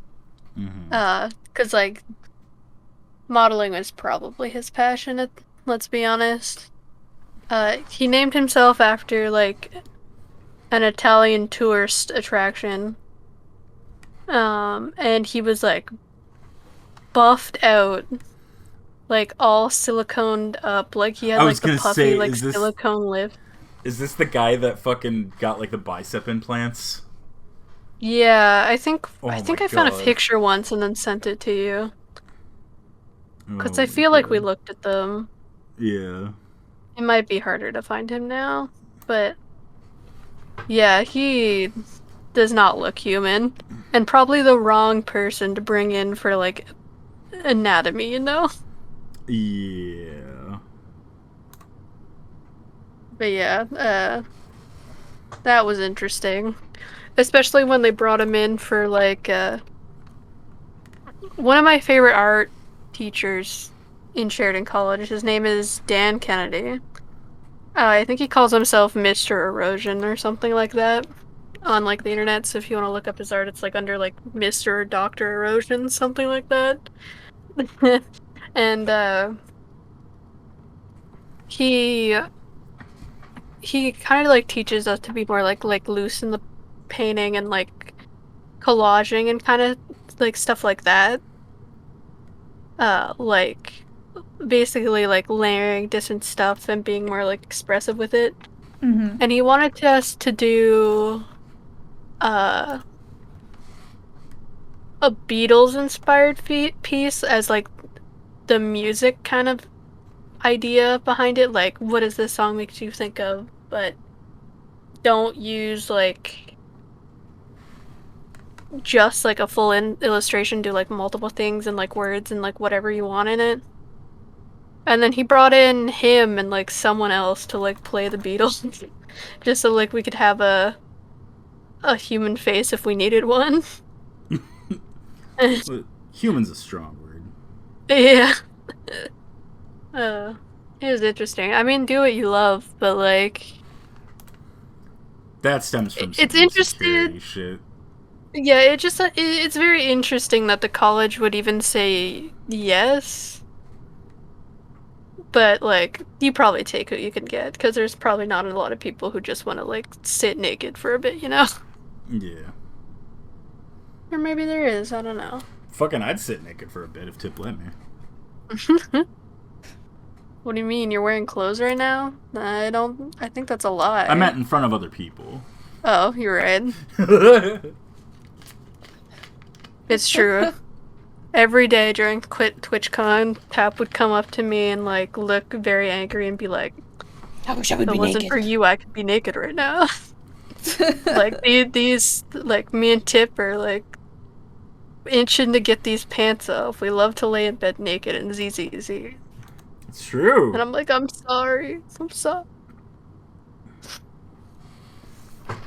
Because, like, modeling was probably his passion, let's be honest. He named himself after, like, an Italian tourist attraction. And he was, like, buffed out, like, all siliconed up, like, he had, I like, was the gonna puffy, say, like, is this- silicone lip. Is this the guy that fucking got like the bicep implants? Yeah, I think Oh I my found a God. picture once and then sent it to you. Because Oh I my feel like we God. looked at them. Yeah. It might be harder to find him now, but yeah, he does not look human. And probably the wrong person to bring in for, like, anatomy, you know? Yeah. But yeah, that was interesting. Especially when they brought him in for, like, one of my favorite art teachers in Sheridan College. His name is Dan Kennedy. I think he calls himself Mr. Erosion or something like that on, like, the internet. So if you want to look up his art, it's, like, under, like, Mr. or Dr. Erosion, something like that. And, he kind of, like, teaches us to be more, like, loose in the painting and, like, collaging and kind of, like, stuff like that. Like, basically, like, layering different stuff and being more, like, expressive with it. Mm-hmm. And he wanted us to do, a Beatles-inspired piece as, like, the music kind of idea behind it. Like, what does this song make you think of? But don't use, like, just, like, a full illustration. Do, like, multiple things and, like, words and, like, whatever you want in it. And then he brought in him and, like, someone else to, like, play the Beatles. Just so, like, we could have a human face if we needed one. But human's a strong word. Yeah. It was interesting. I mean, do what you love, but, like... That stems from It's some interesting. security shit. Yeah, it's very interesting that the college would even say yes. But, like, you probably take what you can get, because there's probably not a lot of people who just want to, like, sit naked for a bit, you know? Yeah. Or maybe there is, I don't know. Fucking, I'd sit naked for a bit if Tip let me. What do you mean? You're wearing clothes right now? I think that's a lie. I meant in front of other people. Oh, you're right. It's true. Every day during TwitchCon, Tap would come up to me and, like, look very angry and be like, I wish I would if be it wasn't naked. for you, I could be naked right now. Like, these, like, me and Tip are, like, itching to get these pants off. We love to lay in bed naked and ZZZ. It's true. And I'm like, I'm sorry. I'm sorry.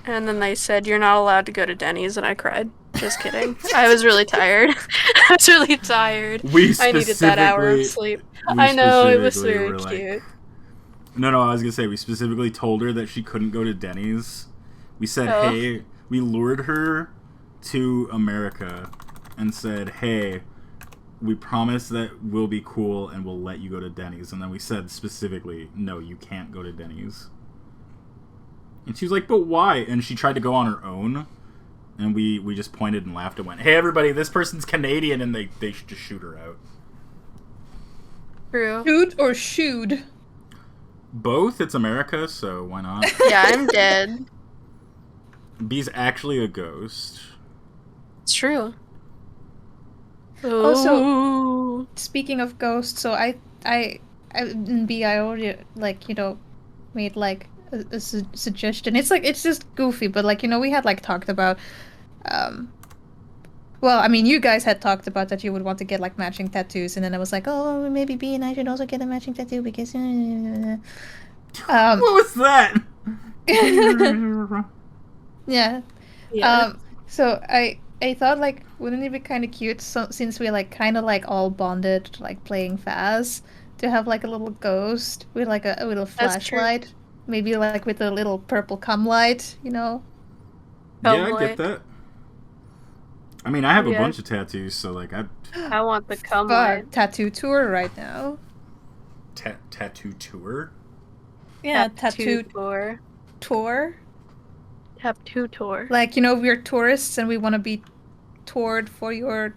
And then they said, you're not allowed to go to Denny's, and I cried. Just kidding. I was really tired. I was really tired. I needed that hour of sleep. I know, it was very cute. No, I was gonna say, we specifically told her that she couldn't go to Denny's. We said, hey, we lured her to America and said, hey, we promise that we'll be cool and we'll let you go to Denny's. And then we said specifically, no, you can't go to Denny's. And she was like, but why? And she tried to go on her own. And we just pointed and laughed and went, hey, everybody, this person's Canadian. And they should just shoot her out. True. Shoot or shooed? Both. It's America, so why not? Yeah, I'm dead. B's actually a ghost. It's true. Also, speaking of ghosts, so in B, I already, like, you know, made, like, a suggestion. It's just goofy, but, like, you know, we had, like, talked about, well, I mean, you guys had talked about that you would want to get, like, matching tattoos, and then I was like, oh, maybe B and I should also get a matching tattoo, because, what was that? Yeah. So I thought, like, wouldn't it be kind of cute, since we, like, kind of, like, all bonded, like, playing Faz, to have, like, a little ghost with, like, a little flashlight? Maybe, like, with a little purple cum light, you know? Yeah, I get that. I mean, I have a bunch of tattoos, so, like, I want the cum light. Tattoo tour right now. Tattoo tour? Yeah, tattoo tour. Tour? Tattoo tour. Like, you know, we're tourists and we want to be toured for your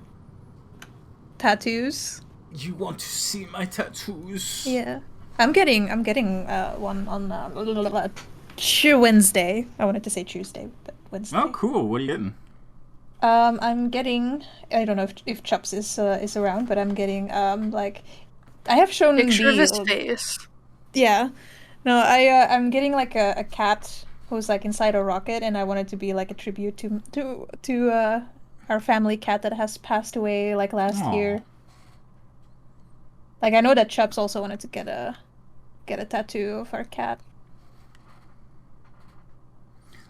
tattoos. You want to see my tattoos? Yeah. I'm getting one on Wednesday. I wanted to say Tuesday, but Wednesday. Oh, cool. What are you getting? I'm getting, I don't know if Chups is around, but I'm getting like, I have shown picture of his face. Yeah. No, I'm getting like a cat who's like inside a rocket, and I want it to be like a tribute to our family cat that has passed away like last year. Like I know that Chubbs also wanted to get a tattoo of our cat.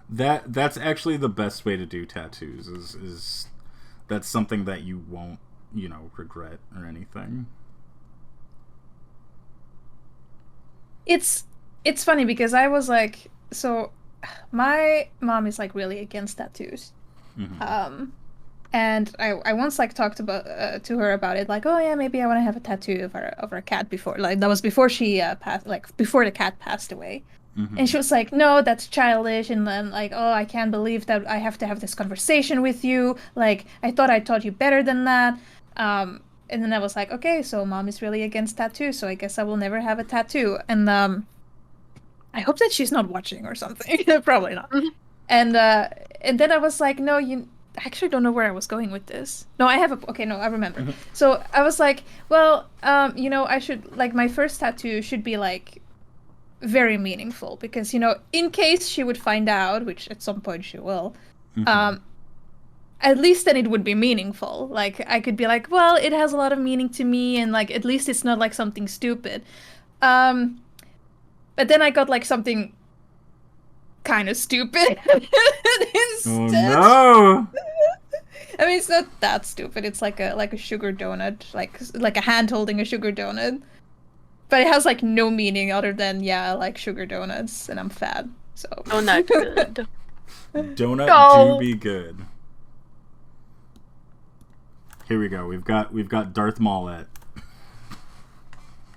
That's actually the best way to do tattoos. Is that's something that you won't, regret or anything. It's funny because I was like, so my mom is like really against tattoos. Mm-hmm. And I once like talked about to her about it, like, oh yeah, maybe I want to have a tattoo of our cat before, like that was before she passed, like before the cat passed away. Mm-hmm. And she was like, no, that's childish. And then like, oh, I can't believe that I have to have this conversation with you. Like, I thought I taught you better than that. And then I was like, okay, so mom is really against tattoos, so I guess I will never have a tattoo. And I hope that she's not watching or something. Probably not. Mhm. And then I was like, no, I actually don't know where I was going with this. No, I have a... Okay, no, I remember. Mm-hmm. So I was like, well, I should... Like, my first tattoo should be, like, very meaningful. Because, in case she would find out, which at some point she will, Mm-hmm. at least then it would be meaningful. Like, I could be like, well, it has a lot of meaning to me, and, like, at least it's not, like, something stupid. But then I got, like, something kind of stupid instead. Oh no! I mean, it's not that stupid. It's like a sugar donut, like a hand holding a sugar donut. But it has like no meaning other than I like sugar donuts and I'm fat. So Donut good. Donut No. do be good. Here we go. We've got Darth Maul.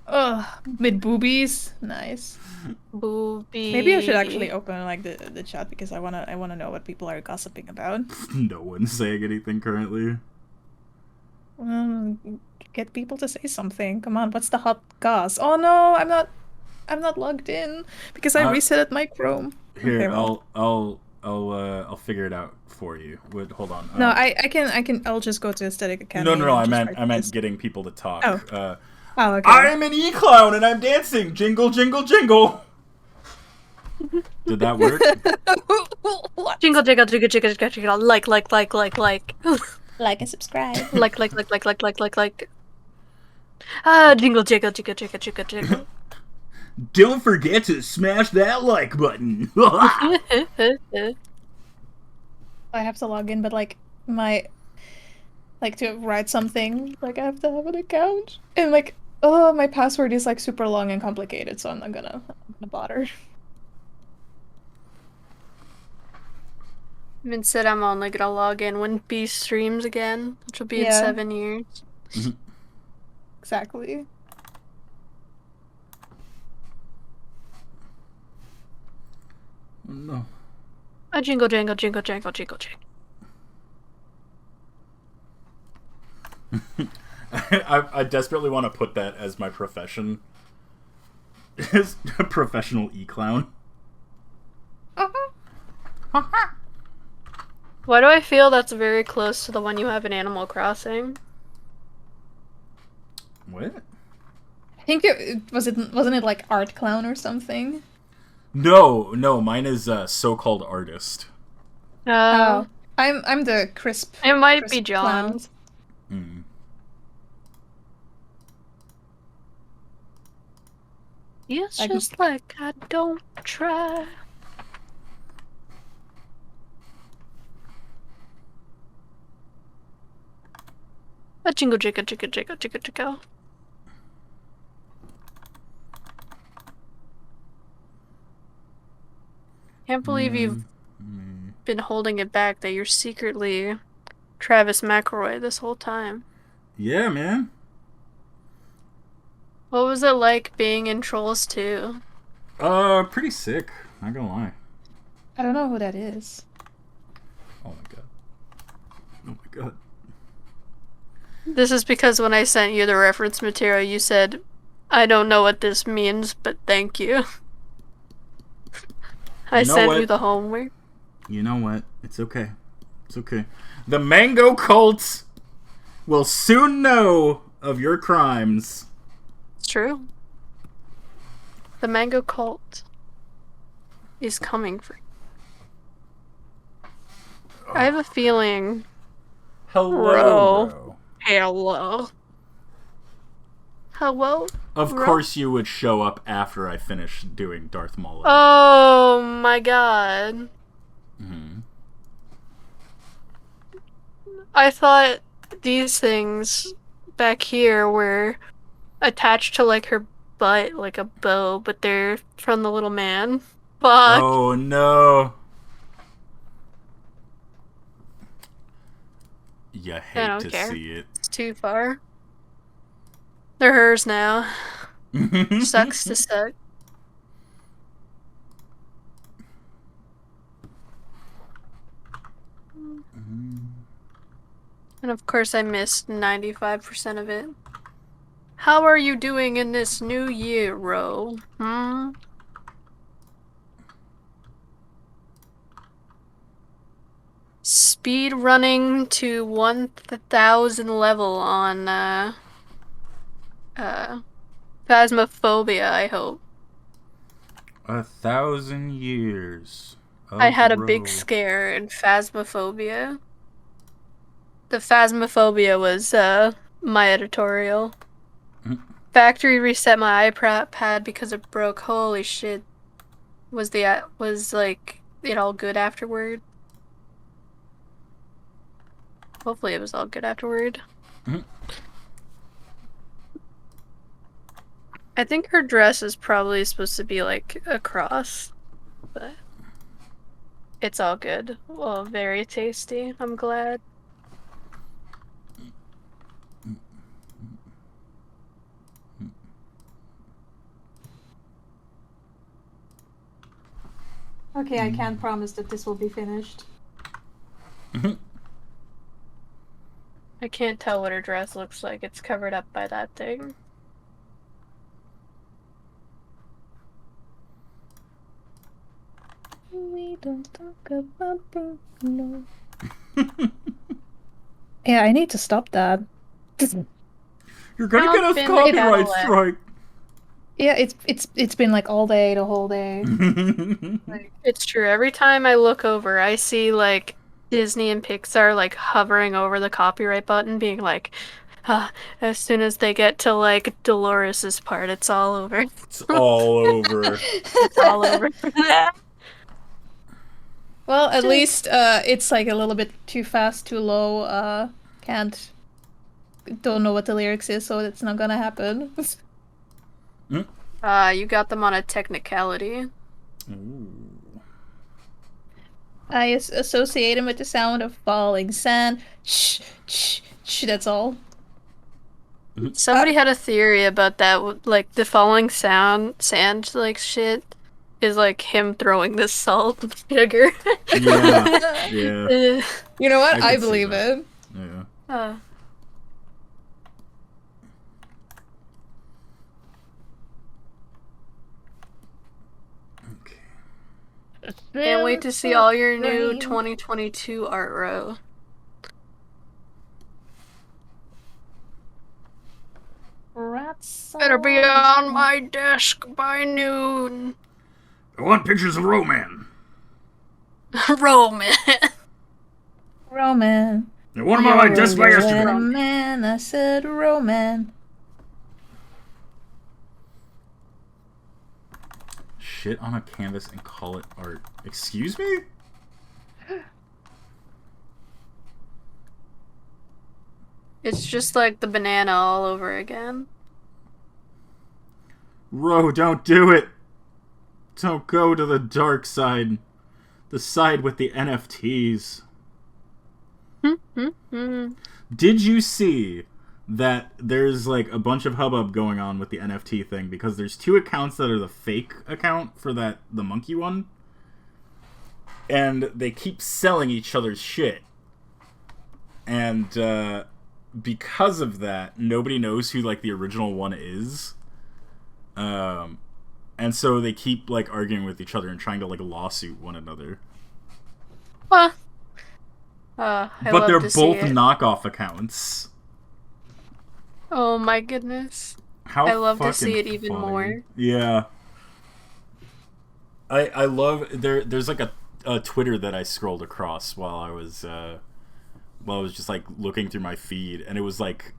Ugh, mid boobies, nice. Booby. Maybe I should actually open like the chat because I wanna know what people are gossiping about. No one's saying anything currently. Get people to say something. Come on, what's the hot goss? Oh no, I'm not logged in because I resetted my Chrome. Here, Okay, well. I'll figure it out for you. Wait, hold on. No, I can. I'll just go to Aesthetic Academy. No. and I meant just getting people to talk. Oh. Oh, okay. I'm an e-clown and I'm dancing. Jingle, jingle, jingle. Did that work? What? Jingle, jingle, jingle, jingle, jingle, jingle. Like. Like and subscribe. Like. Ah, jingle, jingle, jingle, jingle, jingle, jingle. Don't forget to smash that like button. I have to log in, but like to write something, like I have to have an account, and like my password is like super long and complicated, so I'm not gonna bother. Min said I'm only gonna log in when B streams again, which will be in Yeah. 7 years. Exactly. No. A jingle, jingle, jingle, jingle, jingle, jingle. I desperately want to put that as my profession. As a professional e-clown. Why do I feel that's very close to the one you have in Animal Crossing? What? I think wasn't it like art clown or something? No, mine is so-called artist. I'm the crisp. It might be crisp John's. Mm. It's I just like I don't try. A jingle, jingle, jingle, jingle, jingle, jingle. Can't believe you've been holding it back, that you're secretly Travis McElroy this whole time. Yeah, man. What was it like being in Trolls 2? Pretty sick. Not gonna lie. I don't know who that is. Oh my god. Oh my god. This is because when I sent you the reference material, you said, I don't know what this means, but thank you. I sent you the homework. You know what? It's okay. It's okay. The Mango Cult will soon know of your crimes. It's true. The Mango Cult is coming for you. I have a feeling. Hello. Bro. Bro. Hello. Hello? Of course you would show up after I finish doing Darth Maul. Oh my god. Mm-hmm. I thought these things back here were attached to like her butt like a bow, but they're from the little man. Fuck. Oh no. You I hate don't to care. see it. It's too far. They're hers now. Sucks to suck. And of course I missed 95% of it. How are you doing in this new year, Ro? Speed running to 1000 level on Phasmophobia, I hope. 1,000 years. I had a Ro. big scare in Phasmophobia. The Phasmophobia was my editorial. Factory reset my iPad because it broke. Holy shit. Was like it all good afterward? Hopefully it was all good afterward. I think her dress is probably supposed to be like a cross, but it's all good. Well, very tasty. I'm glad. Okay, I can't promise that this will be finished. I can't tell what her dress looks like. It's covered up by that thing. We don't talk about Bruno. Yeah, I need to stop that. You're gonna get us copyright strike. Yeah, it's been like all day, the whole day. Like, it's true. Every time I look over, I see like Disney and Pixar like hovering over the copyright button, being like, as soon as they get to like Dolores's part, it's all over. It's all over. It's all over. Well, at least it's like a little bit too fast, too low. Don't know what the lyrics is, so it's not gonna happen. You got them on a technicality. Ooh. I associate him with the sound of falling sand. Shh, shh, shh. That's all. Somebody had a theory about that, like the falling sand, like shit, is like him throwing the salt and sugar. Yeah. You know what? I could see believe that. it. Yeah. Can't wait to see all your new 2022 art row. Better be on my desk by noon. I want pictures of Roman. Roman. Roman. I want him on my desk by yesterday. Roman, I said Roman. Shit on a canvas and call it art. Excuse me? It's just like the banana all over again. Ro, don't do it. Don't go to the dark side. The side with the NFTs. Did you see that there's like a bunch of hubbub going on with the NFT thing because there's two accounts that are the fake account for the monkey one, and they keep selling each other's shit, and because of that, nobody knows who like the original one is, and so they keep like arguing with each other and trying to like lawsuit one another. Huh. But they're both knockoff accounts. Oh my goodness. How I love to see fucking it even funny. more. Yeah. I love there's like a Twitter that I scrolled across while I was just like looking through my feed, and it was like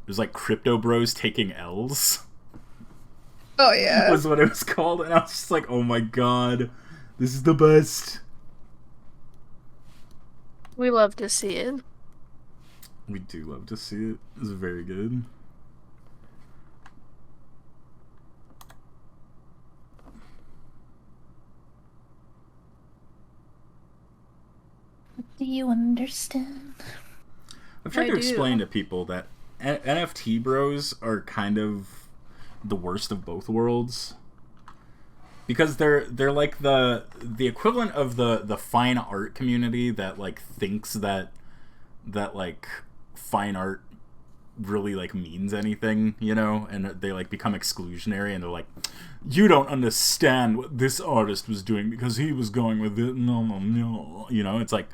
was like Crypto Bros taking L's. Oh yeah. Was what it was called, and I was just like, oh my god, this is the best. We love to see it. We do love to see it. It's very good. Do you understand? I've tried I to do. explain to people that NFT bros are kind of the worst of both worlds, because they're like the equivalent of the fine art community that like thinks that like fine art really like means anything, you know, and they like become exclusionary, and they're like, you don't understand what this artist was doing because he was going with it. No, you know, it's like,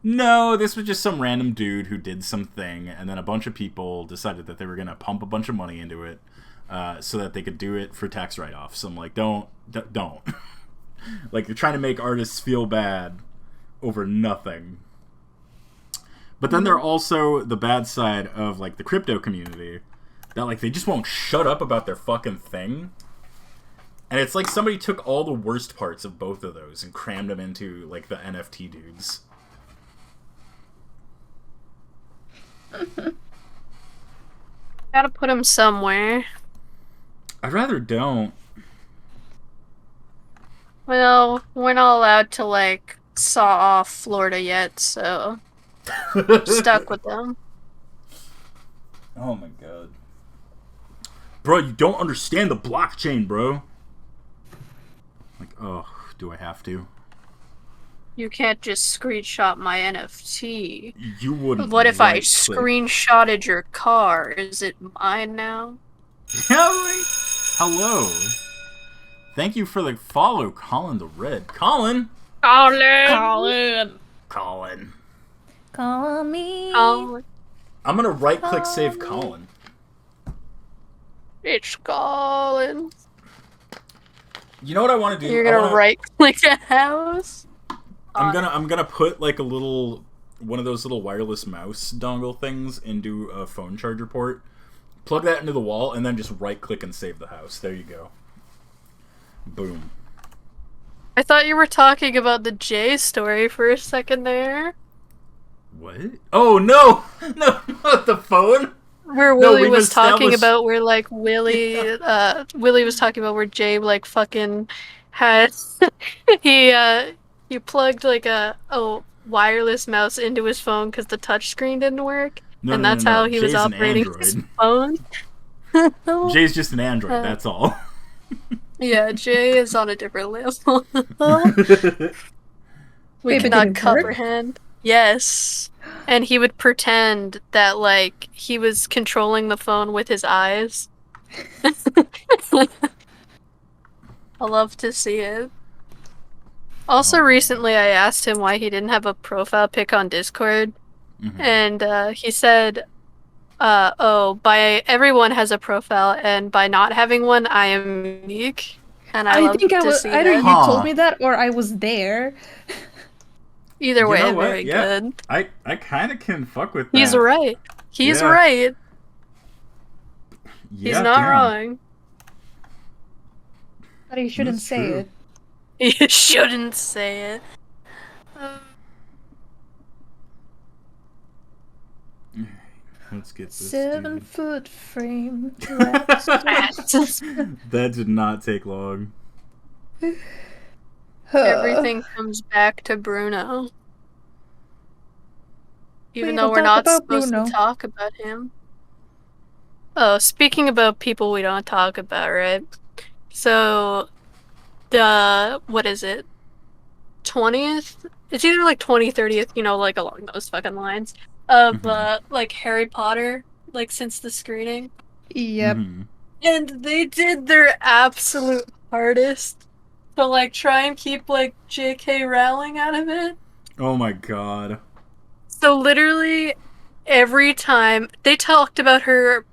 no, this was just some random dude who did something, and then a bunch of people decided that they were gonna pump a bunch of money into it, so that they could do it for tax write-offs. So I'm like, don't. Like, you're trying to make artists feel bad over nothing. But then there are also the bad side of like the crypto community that like they just won't shut up about their fucking thing. And it's like somebody took all the worst parts of both of those and crammed them into like the NFT dudes. Gotta put him somewhere. I'd rather don't. Well, we're not allowed to, like, saw off Florida yet, so stuck with them. Oh my god. Bro, you don't understand the blockchain, bro. Like, oh, do I have to? You can't just screenshot my NFT. You wouldn't. What if I right-click. screenshotted your car? Is it mine now? Yeah, right. Hello. Thank you for the follow, Colin the Red. Colin! Colin! Call me. Colin. I'm gonna right-click save Colin. It's Colin. You know what I want to do? You're gonna right-click a house? I'm gonna put like a little one of those little wireless mouse dongle things into a phone charger port. Plug that into the wall, and then just right-click and save the house. There you go. Boom. I thought you were talking about the Jay story for a second there. What? Oh no! No, not the phone. Where No, Willie we've was talking established- about where like Willie was talking about where Jay like fucking had he plugged like a wireless mouse into his phone because the touchscreen didn't work, and that's how he was Jay's an operating his phone. Jay's just an Android. That's all. Yeah, Jay is on a different level. We Wait, but cannot did it work? comprehend. Yes. And he would pretend that, like, he was controlling the phone with his eyes. I love to see it. Also, recently I asked him why he didn't have a profile pic on Discord. Mhm. And he said, everyone has a profile, and by not having one, I am unique. And I love think I to was see either that. you Huh. told me that or I was there. Either You way, know what? very Yeah. good. I kind of can fuck with that. He's right. He's Yeah. right. Yeah, He's not damn. wrong. But you shouldn't That's say true. it. You shouldn't say it. Let's get this. 7-foot frame. That did not take long. Everything comes back to Bruno. Even We though don't we're talk not about supposed Bruno. to talk about him. Oh, speaking about people we don't talk about, right? So, what is it? 20th? It's either like 30th, you know, like along those fucking lines. Of, like Harry Potter, like since the screening. Yep. Mhm. And they did their absolute hardest to, like, try and keep, like, J.K. Rowling out of it. Oh my god. So literally every time they talked about her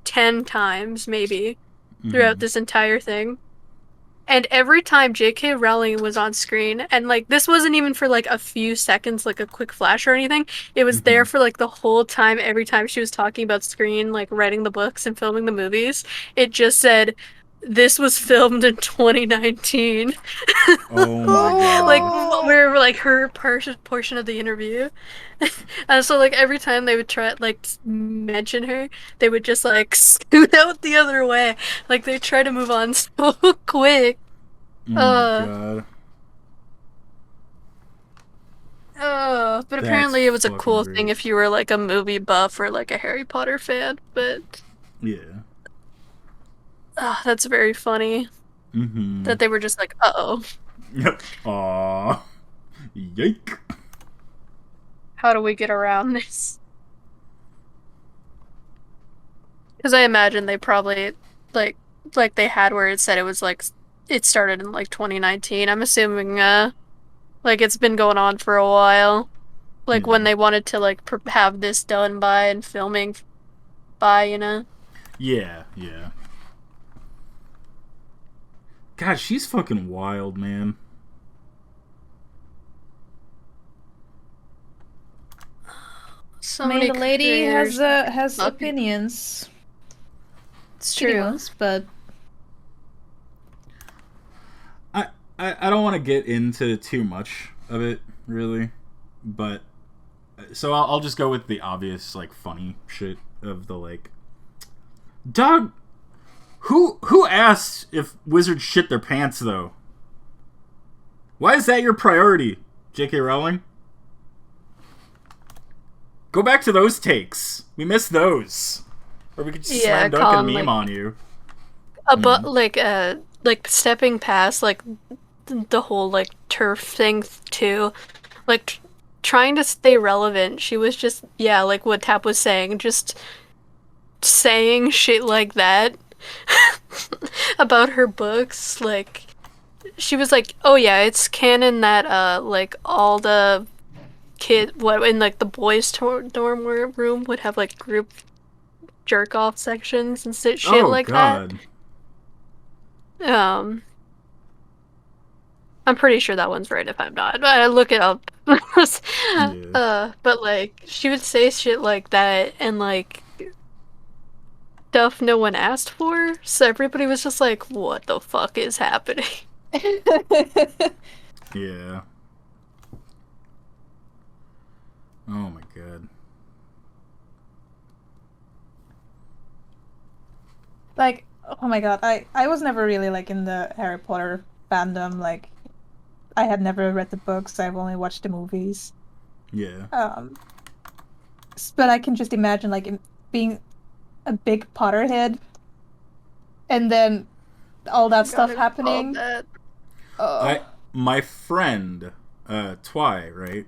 10 times maybe throughout this entire thing. And every time J.K. Rowling was on screen, and like this wasn't even for like a few seconds, like a quick flash or anything. It was there for like the whole time. Every time she was talking about screen, like writing the books and filming the movies, it just said, "This was filmed in 2019." Oh my Like god. where like her portion of the interview. And so like every time they would try like mention her, they would just like scoot out the other way. Like they try to move on so quick. Oh my Uh, god. but That's apparently it was a fucking cool great. thing if you were like a movie buff or like a Harry Potter fan. But Yeah. that's very funny Mm-hmm. that they were just like, uh-oh, Yep. Aww. Yike. how do we get around this? Because I imagine they probably like they had where it said it was like it started in like 2019. I'm assuming like it's been going on for a while. Like when Yeah. they wanted to like have this done by and filming by, you know. Yeah, yeah. God, she's fucking wild, man. So I mean, many the lady creators. has Fuck. opinions, It's shitty true. ones, but I don't want to get into too much of it, really, but so I'll just go with the obvious, like, funny shit of the like, dog. Who asked if wizards shit their pants though? Why is that your priority, J.K. Rowling? Go back to those takes. We missed those, or we could just Yeah, slam dunk call and him, meme like, on you. But like stepping past like the whole like turf thing too, like trying to stay relevant. She was just like what Tap was saying, just saying shit like that about her books. Like she was like, "Oh yeah, it's canon that like all the what in like the boys' dorm room would have like group jerk off sections and shit Oh like that." god. Um, I'm pretty sure that one's right if I'm not. I look it up. Yeah. But like she would say shit like that and like stuff no one asked for, so everybody was just like, "What the fuck is happening?" Yeah. Oh my god. like, oh my god, I was never really like in the Harry Potter fandom. Like, I had never read the books. I've only watched the movies. Yeah. But I can just imagine like being a big Potterhead, and then all that stuff God, all happening. that. My friend, Twy, right?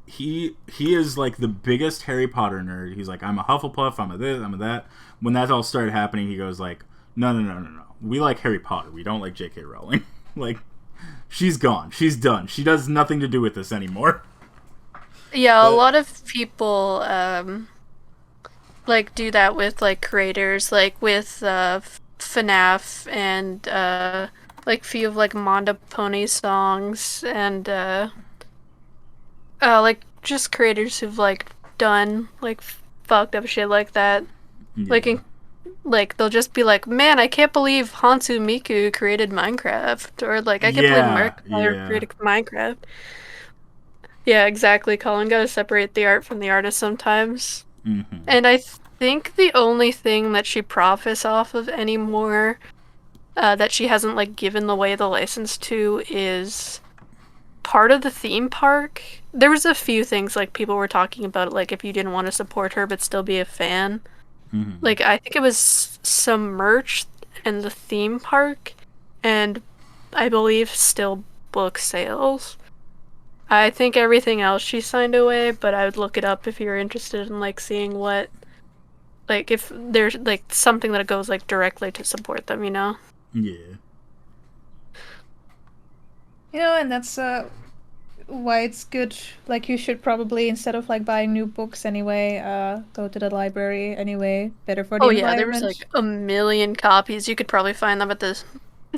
He is like the biggest Harry Potter nerd. He's like, I'm a Hufflepuff, I'm a this, I'm a that. When that all started happening, he goes like, no. We like Harry Potter. We don't like J.K. Rowling. Like, she's gone. She's done. She does nothing to do with this anymore. Yeah, But- a lot of people like do that with like creators, like with FNAF and like few of like Monda Pony songs and like just creators who've like done like fucked up shit like that. Yeah. Like they'll just be like, "Man, I can't believe Hansu Miku created Minecraft," or like, "I can't believe Markiplier created Minecraft." Yeah, exactly. Colin, gotta separate the art from the artist sometimes. Mm-hmm. And I think the only thing that she profits off of anymore, that she hasn't like given away the license to, is part of the theme park. There was a few things like people were talking about, like if you didn't want to support her but still be a fan. Mm-hmm. Like I think it was some merch in the theme park, and I believe still book sales. I think everything else she signed away, but I would look it up if you're interested in like seeing what, like if there's like something that goes like directly to support them, you know? Yeah. And that's why it's good. Like, you should probably, instead of like buying new books anyway, go to the library anyway. Better for the Oh yeah, there was environment. like a million copies. You could probably find them at the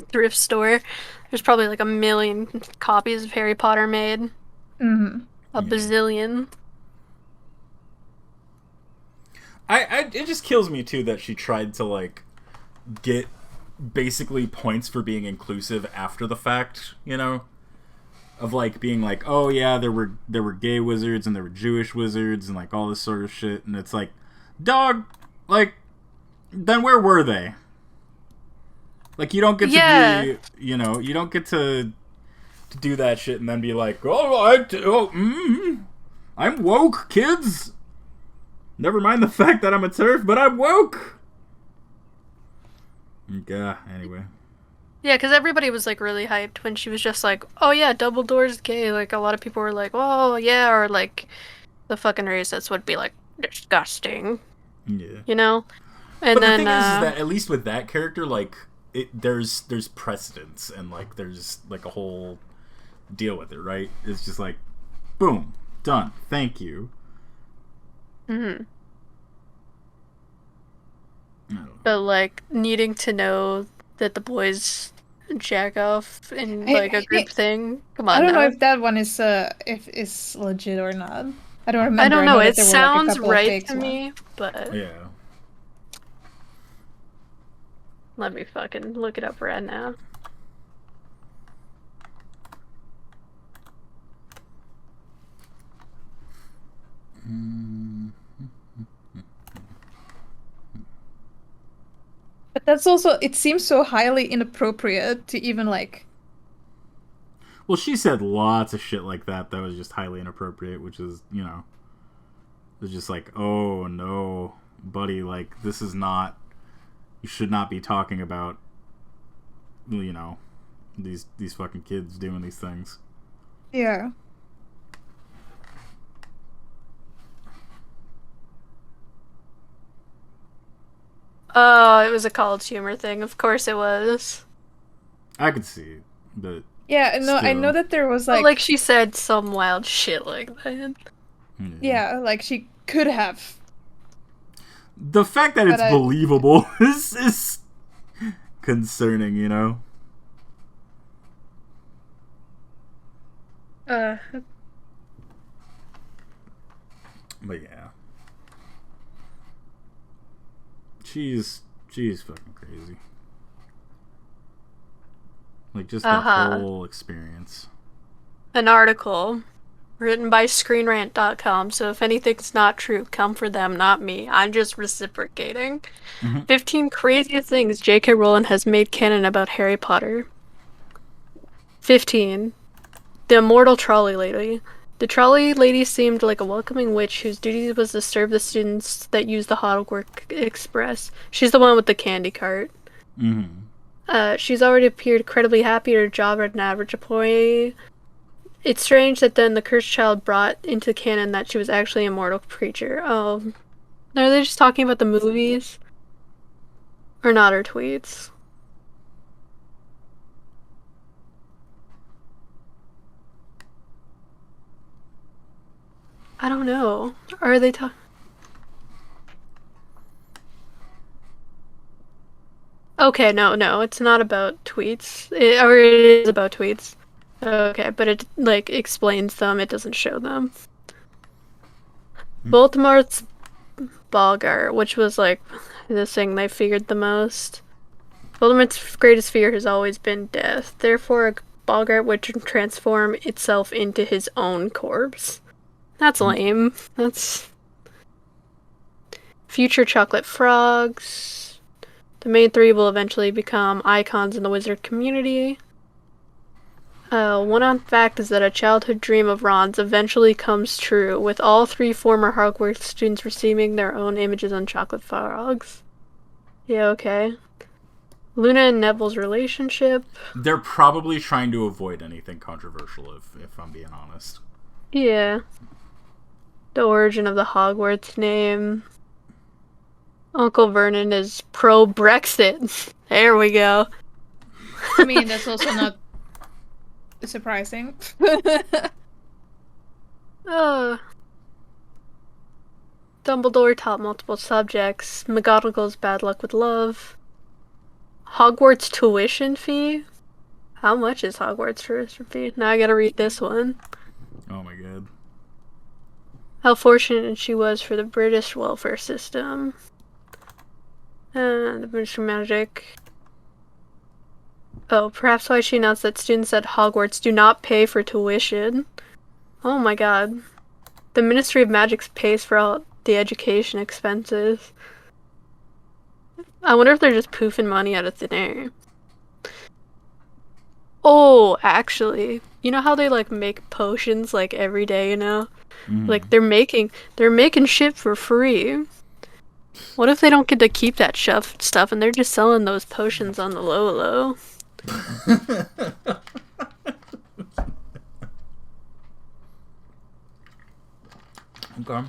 thrift store. There's probably like 1,000,000 copies of Harry Potter made. Mm-hmm. A bazillion. It just kills me too that she tried to like get basically points for being inclusive after the fact, you know, of like being like, oh yeah, there were gay wizards and there were Jewish wizards and like all this sort of shit, and it's like, dog, like, then where were they? Like, you don't get to be, you know, you don't get to do that shit and then be like, I'm woke, kids. Never mind the fact that I'm a TERF, but I'm woke. Yeah, anyway. Yeah, because everybody was like really hyped when she was just like, oh yeah, Dumbledore's gay. Like, a lot of people were like, oh yeah, or like the fucking racists would be like, disgusting. Yeah. You know? And but then the thing is that at least with that character, like, there's precedence and like there's like a whole deal with it, right? It's just like, boom, done, thank you. Mm-hmm. But like needing to know that the boys jack off in like a group thing. Come on. I don't now. know if that one is if it's legit or not. I don't remember. I don't know. that It there were, sounds like, a couple of right takes to me, but Yeah. let me fucking look it up right now. But that's also, it seems so highly inappropriate to even like. Well, she said lots of shit like that was just highly inappropriate, which is, you know, it's just like, oh no, buddy, like, this is not, you should not be talking about, you know, these fucking kids doing these things. Yeah. Oh, it was a college humor thing. Of course it was. I could see it, but Yeah, no, I know that there was like she said some wild shit like that. Yeah, like she could have. The fact that it's believable is concerning, you know? But yeah. She's fucking crazy. Like, just that whole experience. An article written by ScreenRant.com, so if anything's not true, come for them, not me. I'm just reciprocating. 15 craziest things J.K. Rowling has made canon about Harry Potter. 15. The immortal trolley lady. The trolley lady seemed like a welcoming witch whose duty was to serve the students that use the Hogwarts Express. She's the one with the candy cart. She's already appeared incredibly happy at her job at an average employee. It's strange that then the cursed child brought into canon that she was actually a mortal creature. Oh. Are they just talking about the movies? Or not her tweets? I don't know. Are they talking? Okay, no, it's not about tweets. Or it is about tweets. Okay, but it, like, explains them, it doesn't show them. Voldemort's Balgar, which was, like, the thing they figured the most. Voldemort's greatest fear has always been death. Therefore, a Balgar would transform itself into his own corpse. That's lame. That's... Future chocolate frogs. The main three will eventually become icons in the wizard community. One fact is that a childhood dream of Ron's eventually comes true, with all three former Hogwarts students receiving their own images on chocolate frogs. Yeah, okay. Luna and Neville's relationship. They're probably trying to avoid anything controversial, if I'm being honest. Yeah. The origin of the Hogwarts name. Uncle Vernon is pro-Brexit. There we go. I mean, that's also not surprising. Dumbledore taught multiple subjects. McGonagall's bad luck with love. Hogwarts tuition fee? How much is Hogwarts tuition fee? Now I gotta read this one. Oh my god. How fortunate she was for the British welfare system. The British magic. Oh, perhaps why she announced that students at Hogwarts do not pay for tuition. Oh my god. The Ministry of Magic pays for all the education expenses. I wonder if they're just poofing money out of thin air. Oh, actually, you know how they like make potions like every day, you know? Like they're making shit for free. What if they don't get to keep that stuff and they're just selling those potions on the low? Okay.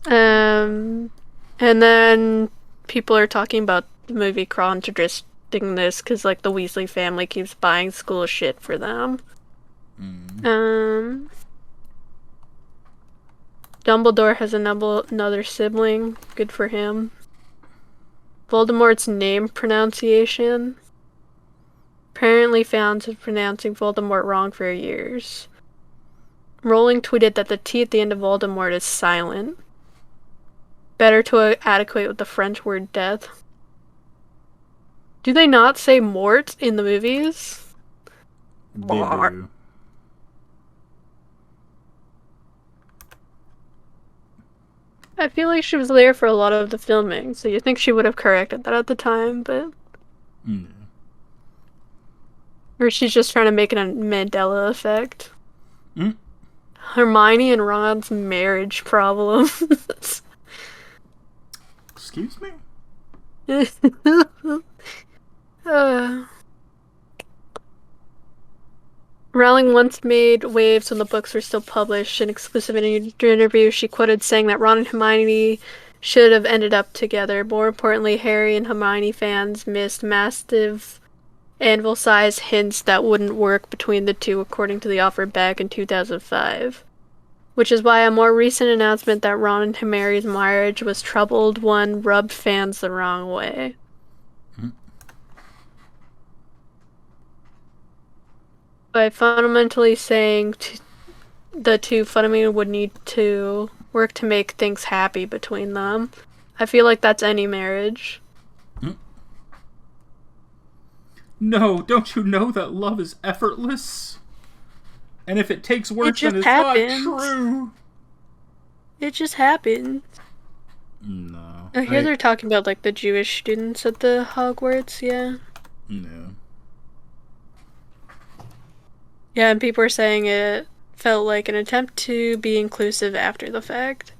And then people are talking about the movie contradicting this because like the Weasley family keeps buying school shit for them. Dumbledore has another sibling. Good for him. Voldemort's name pronunciation. Apparently found to pronouncing Voldemort wrong for years. Rowling tweeted that the T at the end of Voldemort is silent. Better to adequate with the French word death. Do they not say mort in the movies? They do. I feel like she was there for a lot of the filming, so you think she would have corrected that at the time, but... Or she's just trying to make it a Mandela effect. Hermione and Ron's marriage problems. Excuse me? Rowling once made waves when the books were still published. In an exclusive interview, she quoted saying that Ron and Hermione should have ended up together. More importantly, Harry and Hermione fans missed massive anvil-sized hints that wouldn't work between the two, according to the offer back in 2005. Which is why a more recent announcement that Ron and Hermione's marriage was troubled one rubbed fans the wrong way. By fundamentally saying the two fundamentally would need to work to make things happy between them. I feel like that's any marriage. No, don't you know that love is effortless? And if it takes work, then it's happens. not true. It just happens. No. Oh, here they're talking about like the Jewish students at the Hogwarts, yeah. No. Yeah, and people are saying it felt like an attempt to be inclusive after the fact.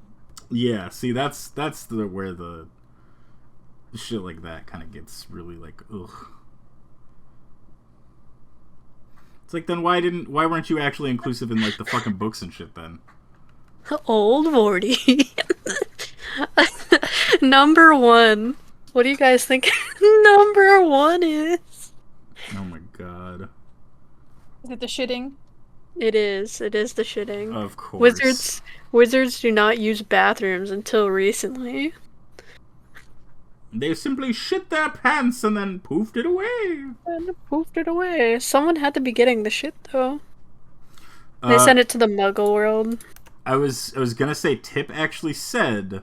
Yeah, see, that's where the shit like that kind of gets really like, ugh. It's like, then why weren't you actually inclusive in like the fucking books and shit then? Old Vorty. Number 1. What do you guys think number 1 is? Oh my god. Is it the shitting? It is. It is the shitting. Of course. Wizards do not use bathrooms until recently. They simply shit their pants and then poofed it away. Someone had to be getting the shit though. They sent it to the Muggle world. I was gonna say Tip actually said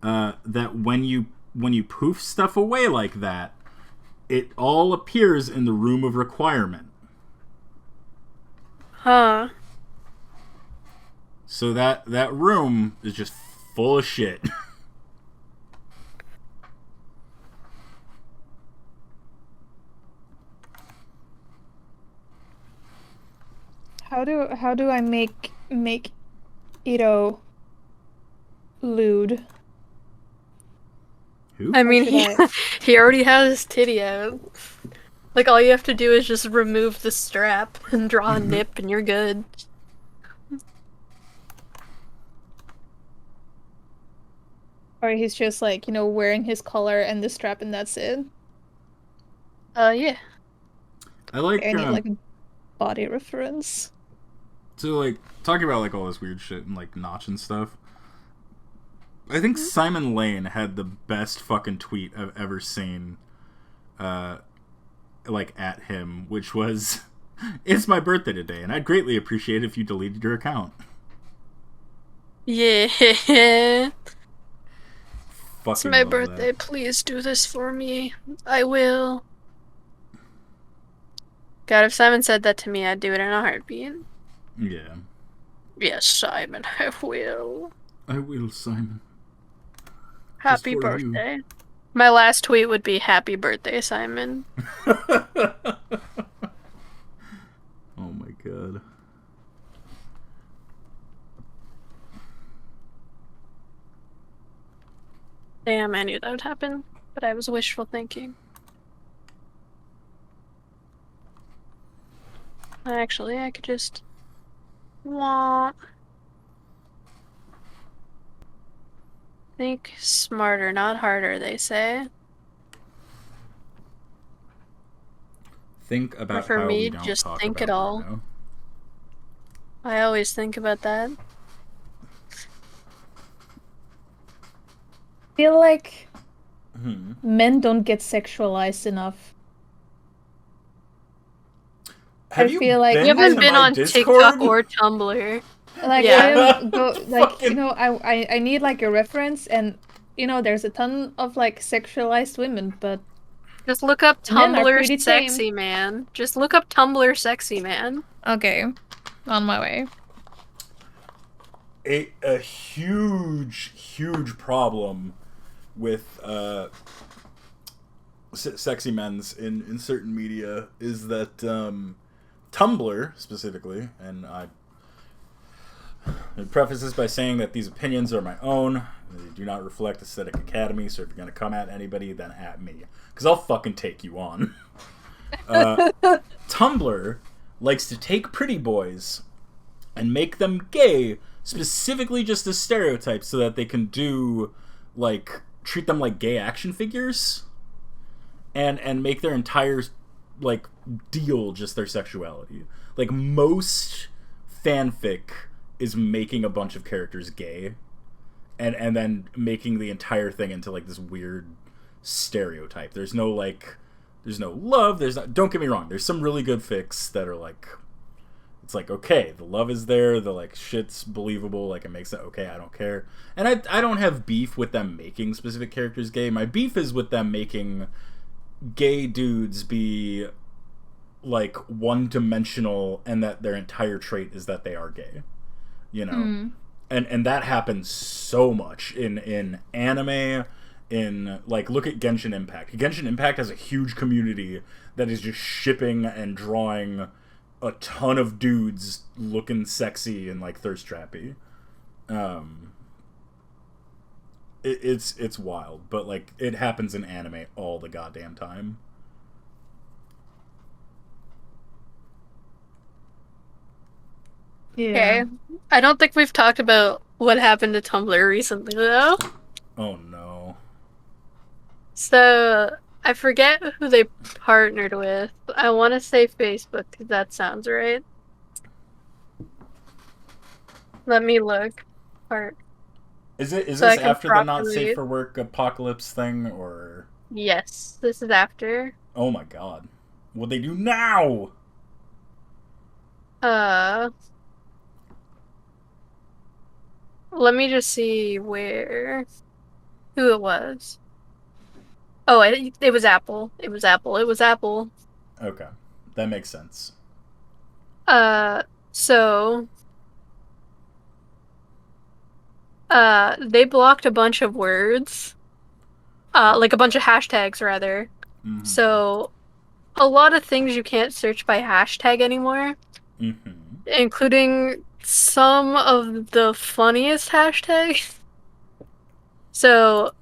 that when you poof stuff away like that, it all appears in the room of requirement. Huh. So that room is just full of shit. How do I make Ito lewd? Who? I mean, should he already has his titty out. Like, all you have to do is just remove the strap and draw a nip and you're good. Or he's just like, wearing his collar and the strap and that's it? Yeah. I like I need like a body reference. So like talking about like all this weird shit and like Notch and stuff. I think Simon Lane had the best fucking tweet I've ever seen, like, at him, which was, "It's my birthday today, and I'd greatly appreciate it if you deleted your account." Yeah. Fucking It's my love birthday. that. Please do this for me. I will. God, if Simon said that to me, I'd do it in a heartbeat. Yeah. Yes, Simon, I will. I will, Simon. Happy for birthday. My last tweet would be happy birthday, Simon. Oh my god. Damn, I knew that would happen, but I was wishful thinking. Actually, I could just... Wah. Think smarter, not harder, they say. Think about for how me, we don't just talk think about it all. Bruno. I always think about that. I feel like men don't get sexualized enough. Have I you feel like You haven't to been my on Discord? TikTok or Tumblr. Like Yeah. I don't go like Fucking- you know I need like a reference, and you know there's a ton of like sexualized women, but Just look up Men are Tumblr pretty sexy man. Just look up Tumblr sexy man. okay, on my way. A huge problem with sexy men's in certain media is that Tumblr specifically, and I preface this by saying that these opinions are my own. They do not reflect Aesthetic Academy, so if you're gonna come at anybody, then at me, because I'll fucking take you on. Tumblr likes to take pretty boys and make them gay, specifically just as stereotypes, so that they can do, like, treat them like gay action figures, and make their entire, like, deal just their sexuality. Like, most fanfic is making a bunch of characters gay, and then making the entire thing into, like, this weird stereotype. There's no love, don't get me wrong, there's some really good fics that are, like, it's like, okay, the love is there, the, like, shit's believable, like, it makes it okay, I don't care. And I don't have beef with them making specific characters gay. My beef is with them making gay dudes be, like, one-dimensional, and that their entire trait is that they are gay. You know? And that happens so much in anime, in, like, look at Genshin Impact. Genshin Impact has a huge community that is just shipping and drawing a ton of dudes looking sexy and, like, thirst trappy. It's wild, but, like, it happens in anime all the goddamn time. Yeah. Okay. I don't think we've talked about what happened to Tumblr recently, though. Oh no. So, I forget who they partnered with. I want to say Facebook, because that sounds right. Let me look. Is So this I can after the not properly- safe for work apocalypse thing, or? Yes, this is after. Oh my god. What they do now? Let me just see who it was. Oh, it was Apple. It was Apple. Okay. That makes sense. So they blocked a bunch of words. Like a bunch of hashtags, rather. Mm-hmm. So a lot of things you can't search by hashtag anymore, including some of the funniest hashtags. So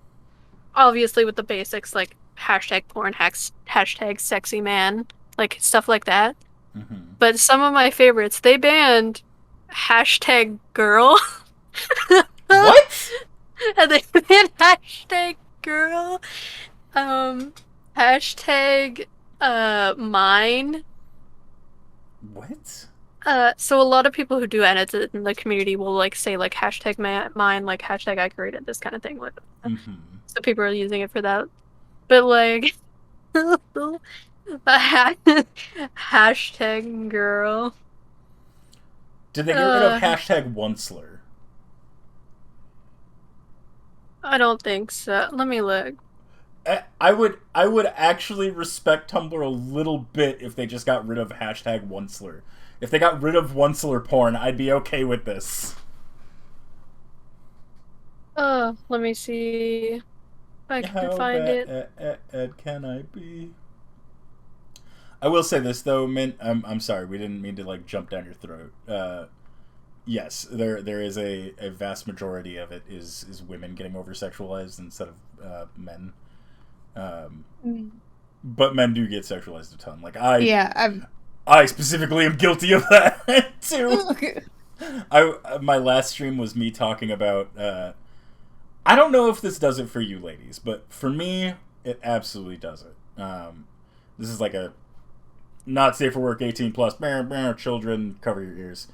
obviously with the basics, like hashtag porn, hashtag sexy man, like stuff like that. But some of my favorites, they banned hashtag girl. What? And they banned hashtag girl. Hashtag mine. What? So a lot of people who do edits in the community will like say like hashtag mine, like hashtag I created this kind of thing. Like, so people are using it for that. But like, hashtag girl. Did they get rid of hashtag Onceler? I don't think so. Let me look. I would actually respect Tumblr a little bit if they just got rid of hashtag Onceler. If they got rid of Onceler porn, I'd be okay with this. Let me see if I can find it. Ed can I be? I will say this though, Mint. I'm sorry, we didn't mean to like jump down your throat. Yes, there is a vast majority of it is women getting over sexualized instead of men. But men do get sexualized a ton. Like I specifically am guilty of that too. My last stream was me talking about. I don't know if this does it for you ladies, but for me, it absolutely does it. This is like a not safe for work 18 plus. Children, cover your ears.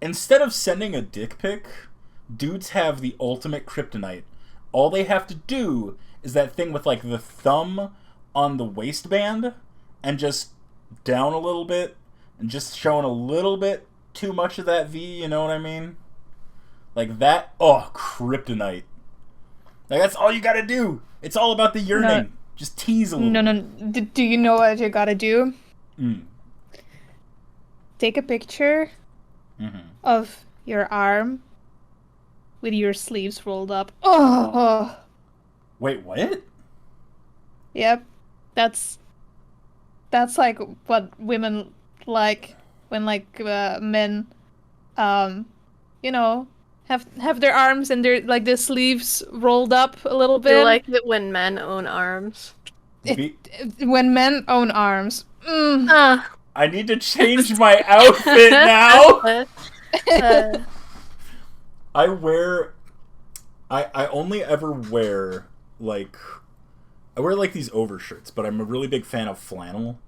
Instead of sending a dick pic, dudes have the ultimate kryptonite. All they have to do is that thing with like the thumb on the waistband and just down a little bit and just showing a little bit too much of that V, you know what I mean? Like that, kryptonite. Like that's all you gotta do. It's all about the yearning. Just tease a little. No. Do you know what you gotta do? Take a picture of your arm with your sleeves rolled up. Oh. Wait, what? Yep. That's like what women like when like men you know have their arms and their like the sleeves rolled up a little bit. You like it when men own arms. When men own arms. I need to change my outfit now. I only ever wear like these overshirts, but I'm a really big fan of flannel.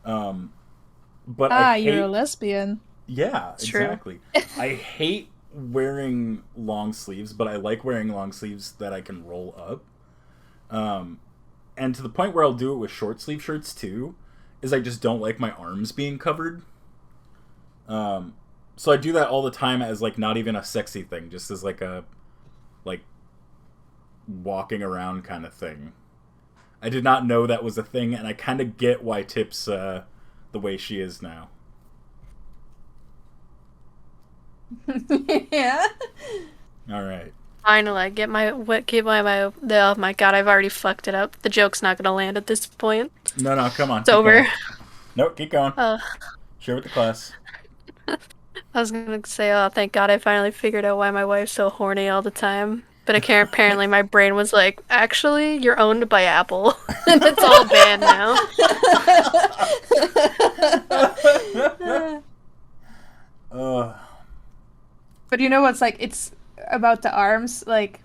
But you're a lesbian. Yeah, it's exactly. I hate wearing long sleeves, but I like wearing long sleeves that I can roll up. And to the point where I'll do it with short sleeve shirts too, is I just don't like my arms being covered. So I do that all the time as like not even a sexy thing, just as like a walking around kind of thing. I did not know that was a thing, and I kind of get why Tip's the way she is now. Yeah. All right. Finally, oh my god, I've already fucked it up. The joke's not gonna land at this point. No, come on. It's over. Nope, keep going. Share with the class. I was gonna say, oh, thank god I finally figured out why my wife's so horny all the time. But apparently my brain was like, actually, you're owned by Apple. And it's all banned now. But you know what's like, it's about the arms, like,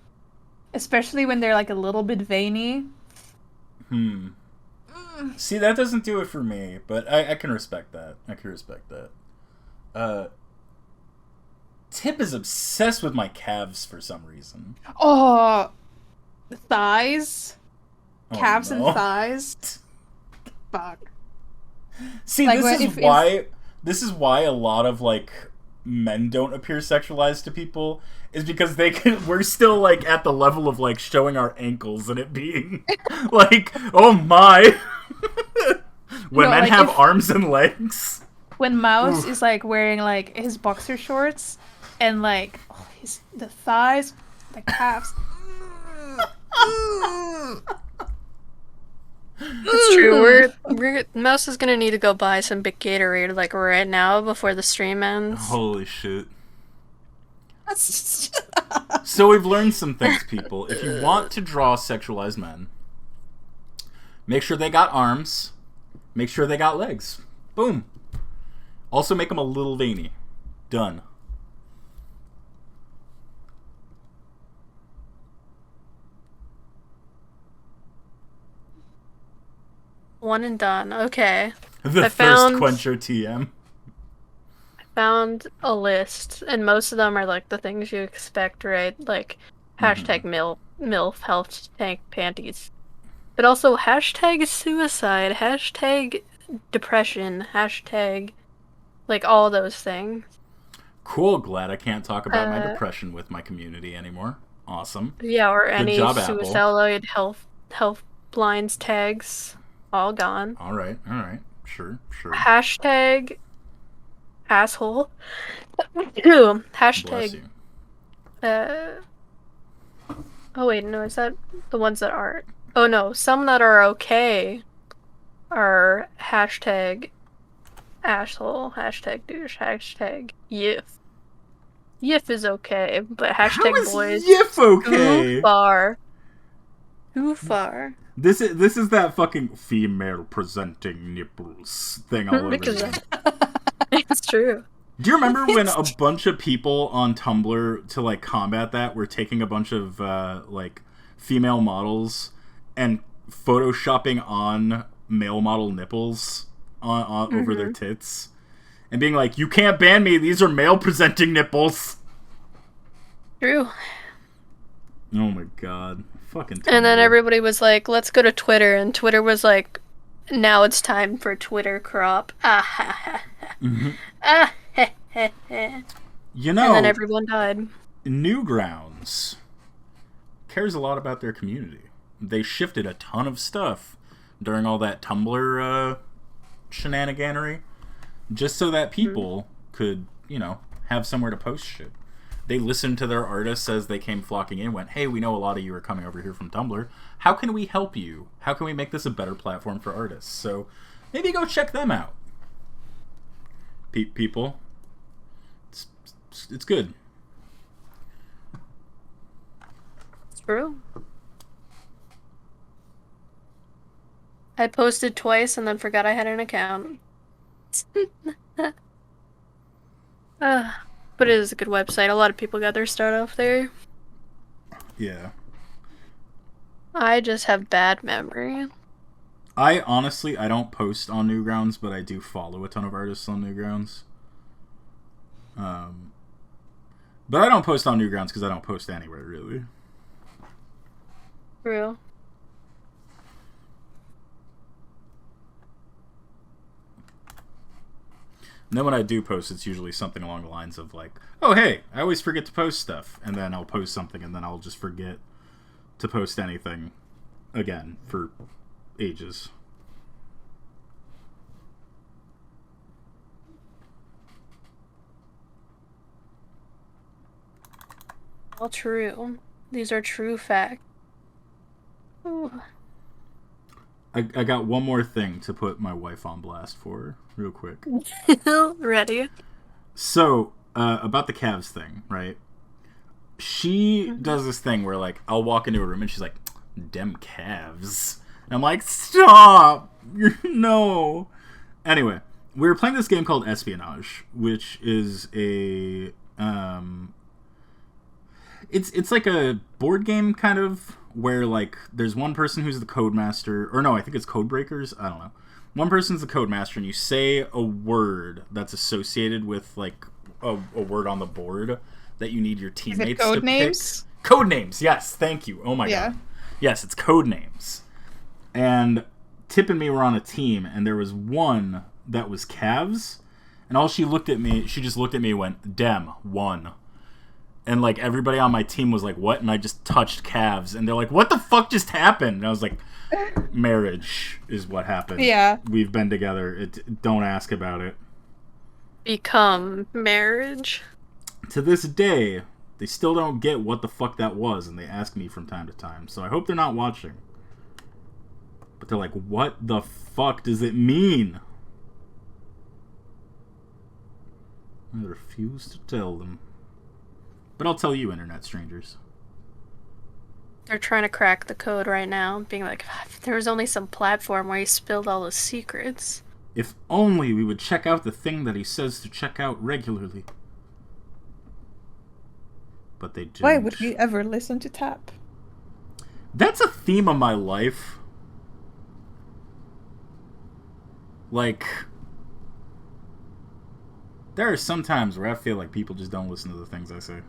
especially when they're like a little bit veiny. See, that doesn't do it for me, but I can respect that. Tip is obsessed with my calves for some reason. Oh, thighs, calves no. and thighs. Fuck. See, like, this is why a lot of like men don't appear sexualized to people, is because we're still like at the level of like showing our ankles and it being like, oh my. When men have arms and legs. When Mouse is like wearing like his boxer shorts and like the thighs, the calves. It's true. Mouse is gonna need to go buy some big Gatorade like right now before the stream ends. Holy shit. So we've learned some things, people. If you want to draw sexualized men, make sure they got arms. Make sure they got legs. Boom. Also make them a little veiny. Done. One and done. Okay. The thirst quencher TM. Found a list, and most of them are like the things you expect, right? Like hashtag MILF health tank panties. But also hashtag suicide, hashtag depression, hashtag like all those things. Cool, glad I can't talk about my depression with my community anymore. Awesome. Yeah, or Good any job, suicidaloid health blinds tags. All gone. Alright. Sure. Hashtag asshole. Hashtag Bless you. oh wait, no, is that the ones that aren't? Oh no, some that are okay are hashtag asshole, hashtag douche, hashtag yif. Yif is okay, but hashtag How is boys Yif okay? Too far. This is that fucking female presenting nipples thing all over again. It's true. Do you remember when a bunch of people on Tumblr to like combat that were taking a bunch of like female models and photoshopping on male model nipples on over their tits and being like, "You can't ban me. These are male presenting nipples." True. Oh my god. Fucking Tumblr. And then everybody was like, let's go to Twitter. And Twitter was like, now it's time for Twitter crop. You know, and then everyone died. Newgrounds cares a lot about their community. They shifted a ton of stuff during all that Tumblr shenaniganery just so that people could, you know, have somewhere to post shit. They listened to their artists as they came flocking in, went, hey, we know a lot of you are coming over here from Tumblr. How can we help you? How can we make this a better platform for artists? So maybe go check them out. People. It's good. It's true. I posted twice and then forgot I had an account. But it is a good website. A lot of people got their start off there. Yeah. I just have bad memory. I don't post on Newgrounds, but I do follow a ton of artists on Newgrounds. But I don't post on Newgrounds because I don't post anywhere, really. True. And then when I do post, it's usually something along the lines of like, oh, hey, I always forget to post stuff. And then I'll post something, and then I'll just forget to post anything again for ages. All true. These are true facts. Ooh. I got one more thing to put my wife on blast for, real quick. Ready? So, about the calves thing, right? She does this thing where, like, I'll walk into a room and she's like, dem calves. And I'm like, stop! No! Anyway, we were playing this game called Espionage, which is a, It's like a board game, kind of, where, like, there's one person who's the codemaster, or no, I think it's Codebreakers, I don't know. One person's the codemaster, and you say a word that's associated with, like, a word on the board that you need your teammates to pick. Code names, yes, thank you. Oh my god. Yes, it's code names. And Tip and me were on a team, and there was one that was calves, and all she just looked at me and went, dem, one. And, like, everybody on my team was like, what? And I just touched calves. And they're like, what the fuck just happened? And I was like, marriage is what happened. Yeah. We've been together. Don't ask about it. Become marriage. To this day, they still don't get what the fuck that was. And they ask me from time to time. So I hope they're not watching. But they're like, what the fuck does it mean? I refuse to tell them. But I'll tell you, internet strangers. They're trying to crack the code right now, being like, if there was only some platform where he spilled all his secrets. If only we would check out the thing that he says to check out regularly. But they don't. Why would we ever listen to Tap? That's a theme of my life. Like, there are some times where I feel like people just don't listen to the things I say.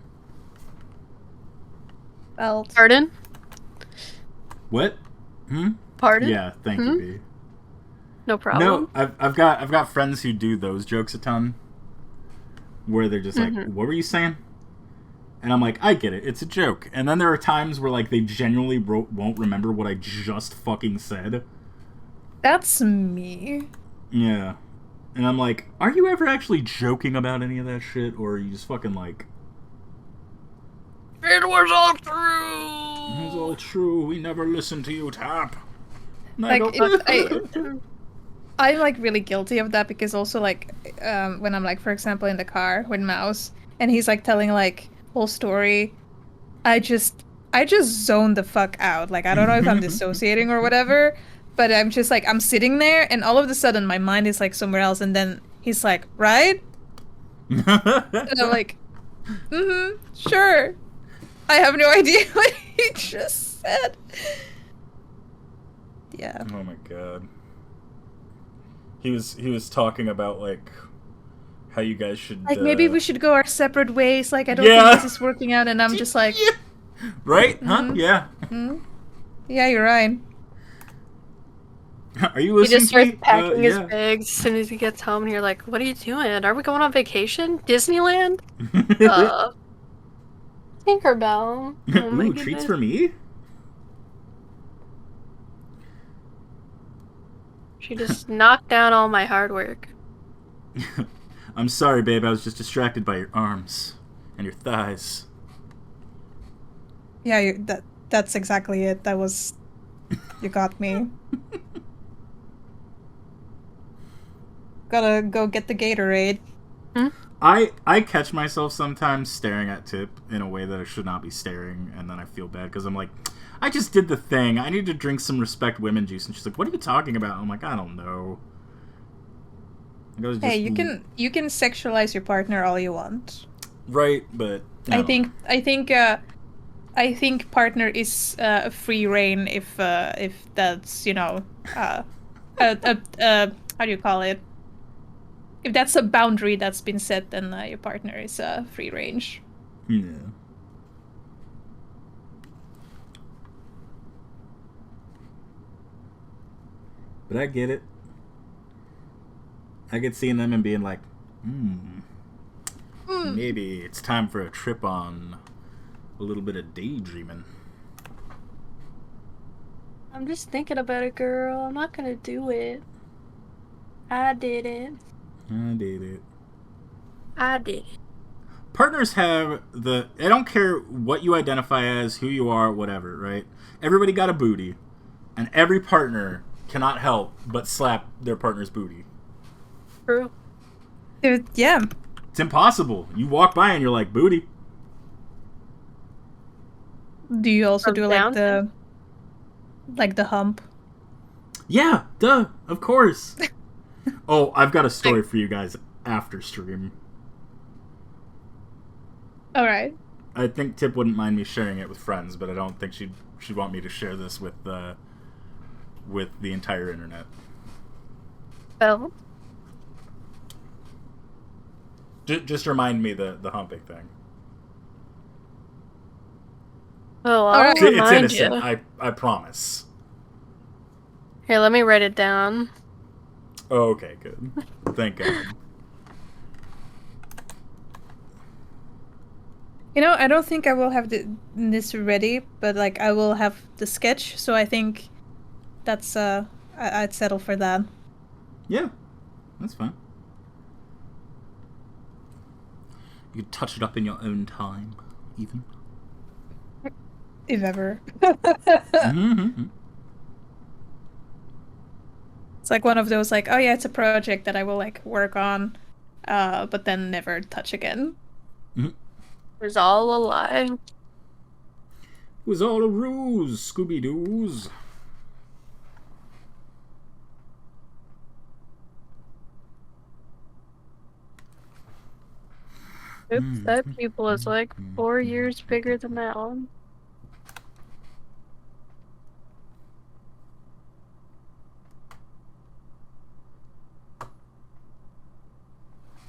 Well, Pardon? What? Pardon? Yeah, thank you, B. No problem. No, I've got friends who do those jokes a ton, where they're just like, "What were you saying?" And I'm like, "I get it, it's a joke." And then there are times where like they genuinely won't remember what I just fucking said. that's me. Yeah, and I'm like, "Are you ever actually joking about any of that shit, or are you just fucking like?" It was all true. It was all true. We never listened to you, Tap. Like, I'm like really guilty of that because also like when I'm like, for example, in the car with Mouse and he's like telling like whole story, I just zone the fuck out. Like I don't know if I'm dissociating or whatever, but I'm just like I'm sitting there and all of a sudden my mind is like somewhere else and then he's like, right? And I'm like, sure. I have no idea what he just said. Yeah. Oh my god. He was talking about like how you guys should Like maybe we should go our separate ways. Like I don't think this is working out, and I'm just like, right? Huh? Yeah. Yeah, you're right. Are you He listening? just starts to me? packing his Yeah. bags as soon as he gets home, and you're like, "What are you doing? Are we going on vacation? Disneyland? Tinkerbell? Oh my Ooh, goodness. treats for me? She just knocked down all my hard work. I'm sorry, babe. I was just distracted by your arms and your thighs. Yeah, that's exactly it. That was, you got me. Gotta go get the Gatorade. I catch myself sometimes staring at Tip in a way that I should not be staring, and then I feel bad because I'm like, I just did the thing. I need to drink some Respect Women juice, and she's like, "What are you talking about?" I'm like, I don't know. Hey, you can sexualize your partner all you want. Right, but no. I think partner is a free reign if that's how do you call it? If that's a boundary that's been set, then your partner is free range. Yeah. But I get it. I get seeing them and being like, maybe it's time for a trip on a little bit of daydreaming. I'm just thinking about it, girl. I'm not gonna do it. I did it. I did it. I did it. Partners have I don't care what you identify as, who you are, whatever, right? Everybody got a booty, and every partner cannot help but slap their partner's booty. True. Yeah. It's impossible. You walk by and you're like, booty. Do you also From do down like the hump? Yeah, duh, of course. Oh, I've got a story for you guys after stream. All right. I think Tip wouldn't mind me sharing it with friends, but I don't think she'd want me to share this with the entire internet. Well, Just remind me the humping thing. oh, All I'll right. It's remind innocent. you. I promise. Here, let me write it down. Oh, okay, good. Thank God. I don't think I will have this ready, but like I will have the sketch, so I think that's I'd settle for that. Yeah, that's fine. You can touch it up in your own time, even. If ever. Mm-hmm. It's like one of those like, oh yeah, it's a project that I will like work on, but then never touch again. Mm-hmm. It was all a lie. It was all a ruse, Scooby-Doos. Oops, that pupil is like 4 years bigger than that one.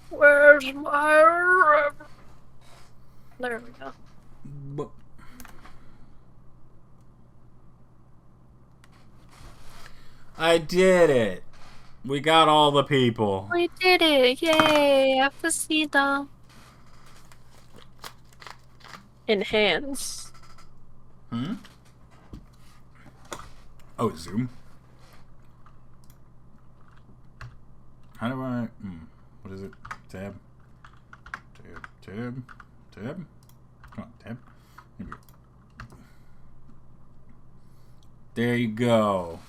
Where's my... There we go. But I did it. We got all the people. We did it! Yay! I can see them. Enhance. Hmm? Oh, zoom. How do I... what is it? Tab. Tab. Come on, tab. Maybe. There you go.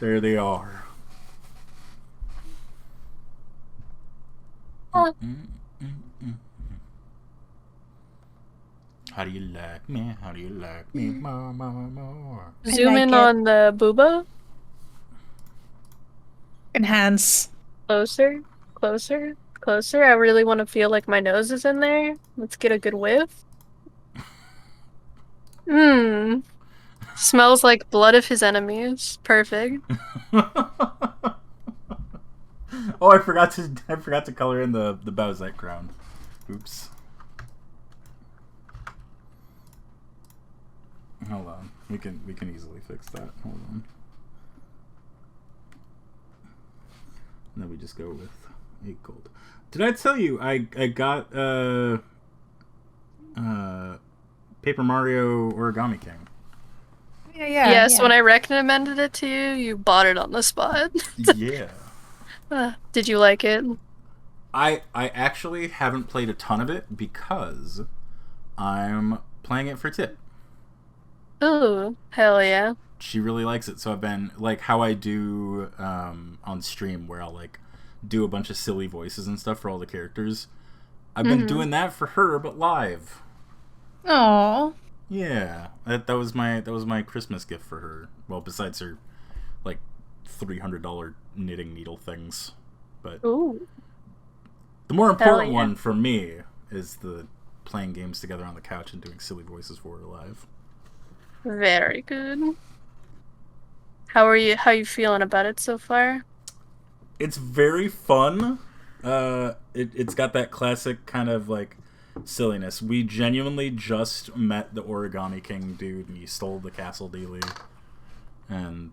There they are. Oh. How do you like me? How do you like me? More, more, more. Zoom like in it. on the booba. Enhance. Closer. Closer. Closer. I really want to feel like my nose is in there. Let's get a good whiff. Mmm. Smells like blood of his enemies. Perfect. Oh, I forgot to color in the Bowsette crown. Oops. Hold on. We can easily fix that. Hold on. And then we just go with 8 gold. Did I tell you I got Paper Mario Origami King? Yeah. Yes, when I recommended it to you, you bought it on the spot. Yeah. Did you like it? I actually haven't played a ton of it because I'm playing it for Tip. Ooh, hell yeah. She really likes it, so I've been like how I do on stream where I'll like do a bunch of silly voices and stuff for all the characters. I've been doing that for her, but live. Aww. Yeah, that was my Christmas gift for her. Well, besides her like $300 knitting needle things, but Ooh. the more important yeah. one for me is the playing games together on the couch and doing silly voices for her live. Very good. How you feeling about it so far? It's very fun. It's got that classic kind of like silliness. We genuinely just met the Origami King dude, and he stole the castle daily, and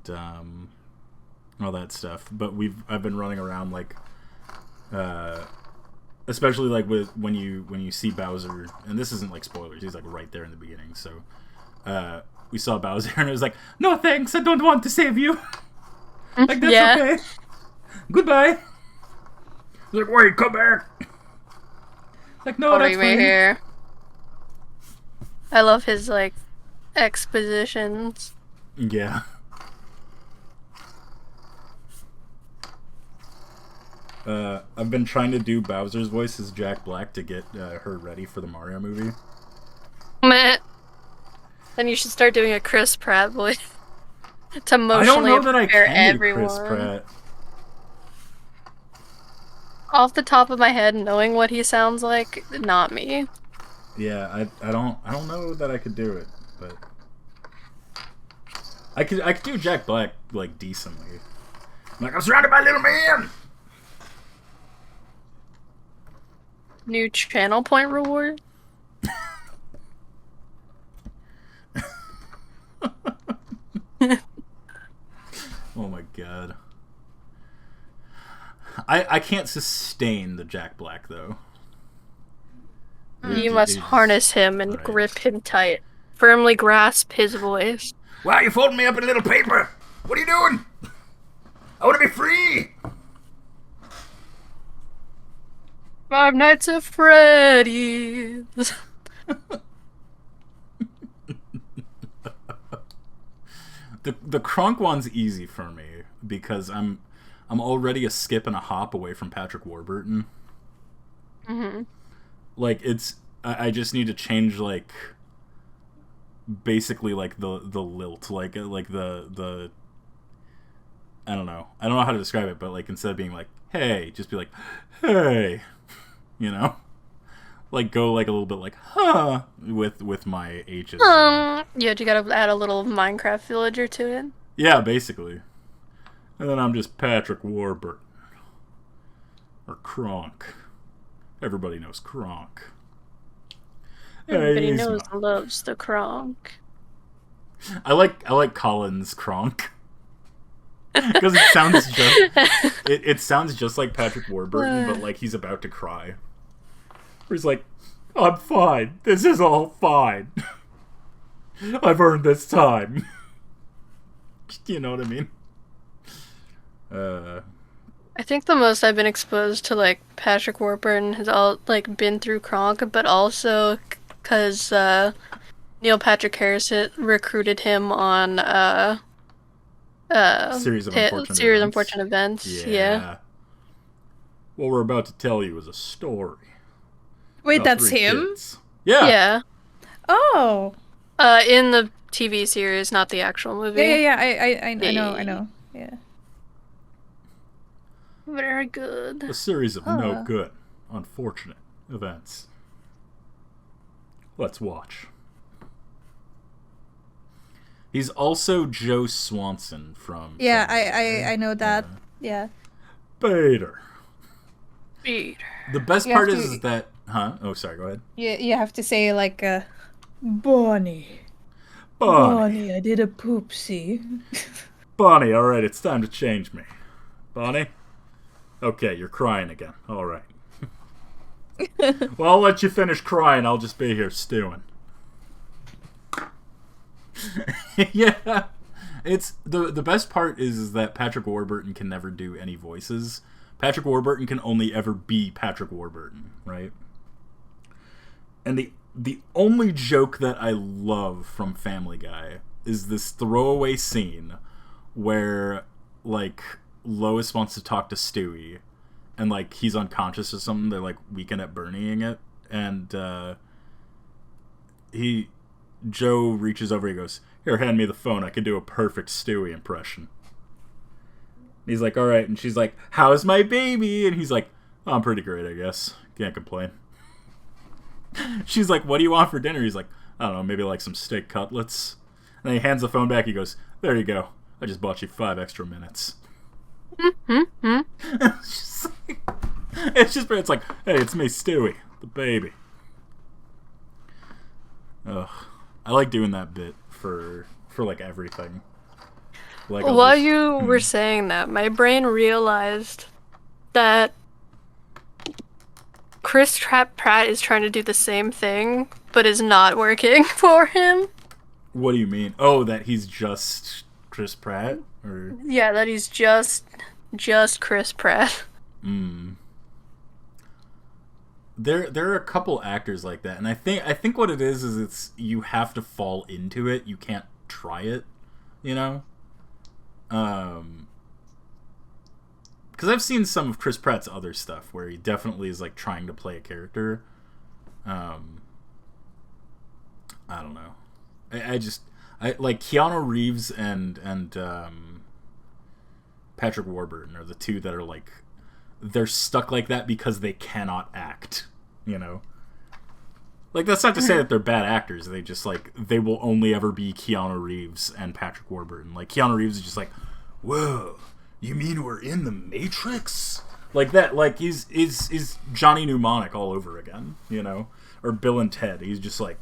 all that stuff. But I've been running around like, especially like when you see Bowser, and this isn't like spoilers. He's like right there in the beginning. So we saw Bowser, and it was like, no thanks, I don't want to save you. Like that's Yeah. okay. Goodbye. He's like, wait, come back. Like, no, that's fine. Here. I love his like expositions. Yeah. I've been trying to do Bowser's voice as Jack Black to get her ready for the Mario movie. Meh. Then you should start doing a Chris Pratt voice to I don't emotionally know that I prepare can everyone. do Chris Pratt. Off the top of my head, knowing what he sounds like, not me. Yeah, I don't know that I could do it, but I could do Jack Black like decently. I'm like, I'm surrounded by little men. New channel point reward. Oh my god. I can't sustain the Jack Black though. You must harness him and right. grip him tight. Firmly grasp his voice. Why are you folding me up in a little paper? What are you doing? I want to be free. Five Nights at Freddy's. The Kronk one's easy for me because I'm already a skip and a hop away from Patrick Warburton. Mm-hmm. Like I just need to change like basically like the lilt, like the I don't know how to describe it, but like instead of being like hey, just be like hey, you know, like go like a little bit like huh with my H's. Yeah, you gotta add a little Minecraft villager to it. Yeah, basically. And then I'm just Patrick Warburton. Or Kronk. Everybody knows Kronk. Everybody Hey, knows Yzma. and loves the Kronk. I like Colin's Kronk. Because it sounds just it sounds just like Patrick Warburton, but like he's about to cry. Where he's like, I'm fine. This is all fine. I've earned this time. You know what I mean? I think the most I've been exposed to like Patrick Warburton has all like been through Kronk, but also because Neil Patrick Harris recruited him on Series of unfortunate events. Yeah. What we're about to tell you is a story. Wait, about that's 3 him? kids. Yeah. Yeah. Oh. In the TV series, not the actual movie. Yeah. I know. Yeah. Very good. A series of no good, unfortunate events. Let's watch. He's also Joe Swanson from... Yeah, I know that. Yeah. Peter. Peter. The best part is that... Huh? Oh, sorry, go ahead. You have to say like, Bonnie. Bonnie. I did a poopsie. Bonnie, alright, it's time to change me. Bonnie? Okay, you're crying again. Alright. Well, I'll let you finish crying. I'll just be here stewing. Yeah. It's the best part is that Patrick Warburton can never do any voices. Patrick Warburton can only ever be Patrick Warburton, right? And the only joke that I love from Family Guy is this throwaway scene where, like, Lois wants to talk to Stewie, and, like, he's unconscious or something. They're, like, weekend at Bernieing it, and Joe reaches over, he goes, "Here, hand me the phone, I can do a perfect Stewie impression." And he's like, alright, and she's like, "How's my baby?" And he's like, "Oh, I'm pretty great, I guess. Can't complain." She's like, "What do you want for dinner?" He's like, "I don't know, maybe like some steak cutlets." And then he hands the phone back, he goes, "There you go. I just bought you 5 extra minutes." It's like, "Hey, it's me, Stewie, the baby." Ugh. I like doing that bit for like everything. Like, While you were saying that, my brain realized that Chris Pratt is trying to do the same thing, but is not working for him. What do you mean? Oh, that he's just Chris Pratt? Or... Yeah, that he's just Chris Pratt. There are a couple actors like that, and I think what it is it's you have to fall into it. You can't try it, you know? Because I've seen some of Chris Pratt's other stuff where he definitely is like trying to play a character. I don't know. I like Keanu Reeves and Patrick Warburton are the two that are like, they're stuck like that because they cannot act, you know? Like, that's not to say that they're bad actors. They just, like, they will only ever be Keanu Reeves and Patrick Warburton. Like, Keanu Reeves is just like, "Whoa, you mean we're in the Matrix?" Like that, like, is Johnny Mnemonic all over again, you know? Or Bill and Ted. He's just like,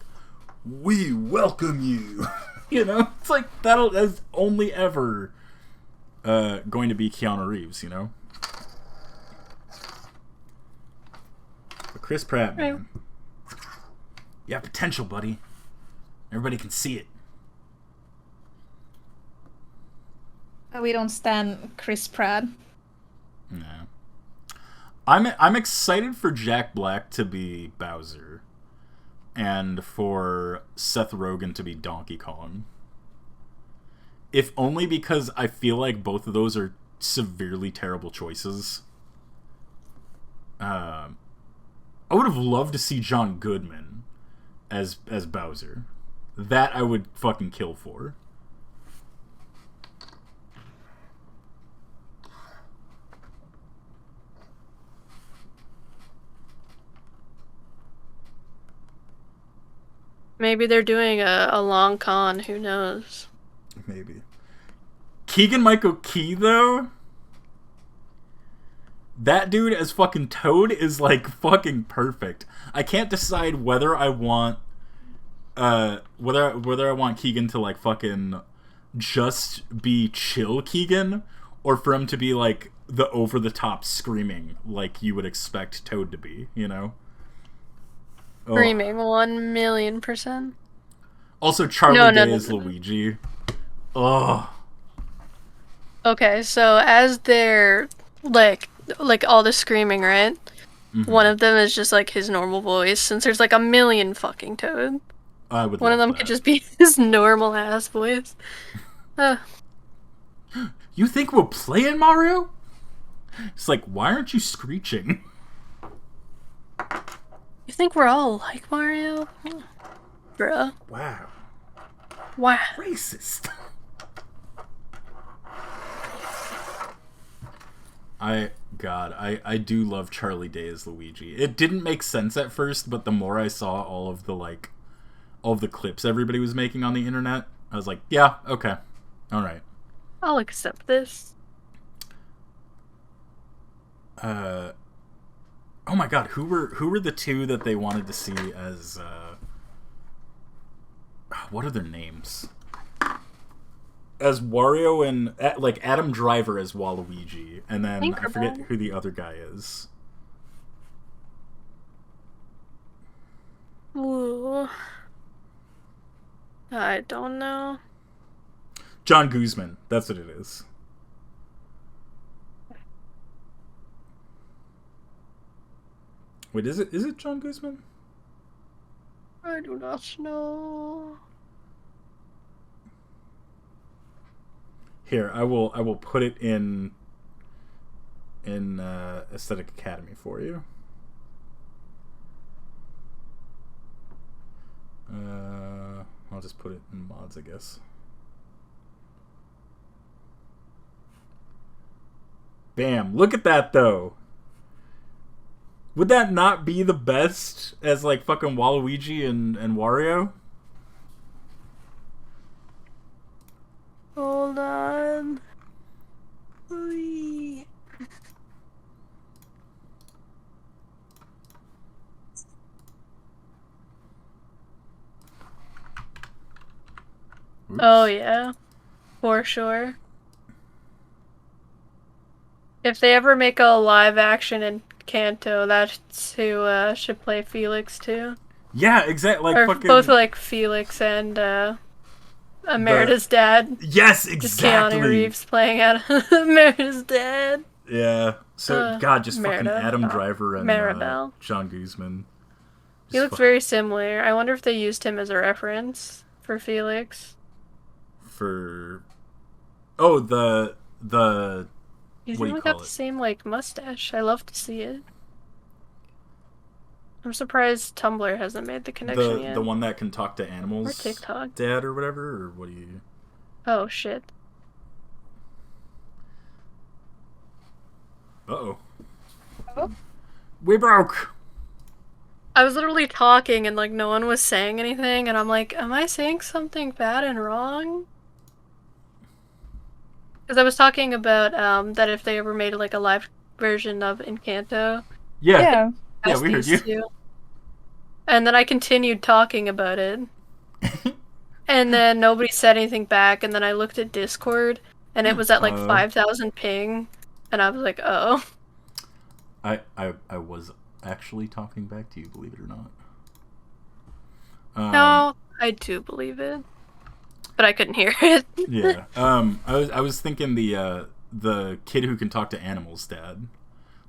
"We welcome you." You know? It's like, that's only ever going to be Keanu Reeves, you know? But Chris Pratt, man. You have potential, buddy. Everybody can see it. We don't stand Chris Pratt. No. I'm excited for Jack Black to be Bowser, and for Seth Rogen to be Donkey Kong. If only because I feel like both of those are severely terrible choices. I would have loved to see John Goodman as Bowser. That I would fucking kill for. Maybe they're doing a long con, who knows? Maybe. Keegan-Michael Key, though? That dude as fucking Toad is like fucking perfect. I can't decide whether I want whether I want Keegan to like fucking just be chill Keegan, or for him to be like the over the top screaming like you would expect Toad to be, you know? Screaming 1,000,000%. Also, Charlie No, Day no, is no. Luigi. Oh. Okay, so as they're like all the screaming, right? Mm-hmm. One of them is just like his normal voice, since there's like a million fucking Toad. I would One of love them that. could just be his normal ass voice. You think we're playing Mario? It's like, why aren't you screeching? You think we're all like Mario? Bruh. Wow. Wow. Racist. I do love Charlie Day as Luigi. It didn't make sense at first, but the more I saw all of the clips everybody was making on the internet, I was like, yeah, okay. Alright. I'll accept this. Oh my god, who were the two that they wanted to see as what are their names? As Wario and like Adam Driver as Waluigi, and then I forget who the other guy is. Ooh. I don't know. John Guzman, that's what it is. Wait, is it John Guzman? I do not know. Here, I will put it in Aesthetic Academy for you. I'll just put it in mods, I guess. Bam! Look at that, though. Would that not be the best as like fucking Waluigi and Wario? Hold on. Whee. Oh yeah, for sure. If they ever make a live action in Kanto, that's who should play Felix too. Yeah, exactly. Like or fucking both like Felix and Merida's dad. Yes, Just exactly. Keanu Reeves playing out Merida's dad. Yeah. So God, just Merida, fucking Adam Driver and Maribel. John Guzman. He looks very similar. I wonder if they used him as a reference for Felix. Oh, the He's what do you really call got the it? same like mustache. I love to see it. I'm surprised Tumblr hasn't made the connection yet. The one that can talk to animals. Or TikTok. Dad or whatever, or what do you? Oh shit. Uh-oh. Oh. We broke. I was literally talking and like no one was saying anything, and I'm like, am I saying something bad and wrong? Because I was talking about that if they ever made like a live version of Encanto. Yeah, we heard you. Two. And then I continued talking about it. And then nobody said anything back, and then I looked at Discord, and it was at like 5,000 ping, and I was like, oh. I was actually talking back to you, believe it or not. No, I do believe it. But I couldn't hear it. Yeah. I was thinking the kid who can talk to animals, Dad.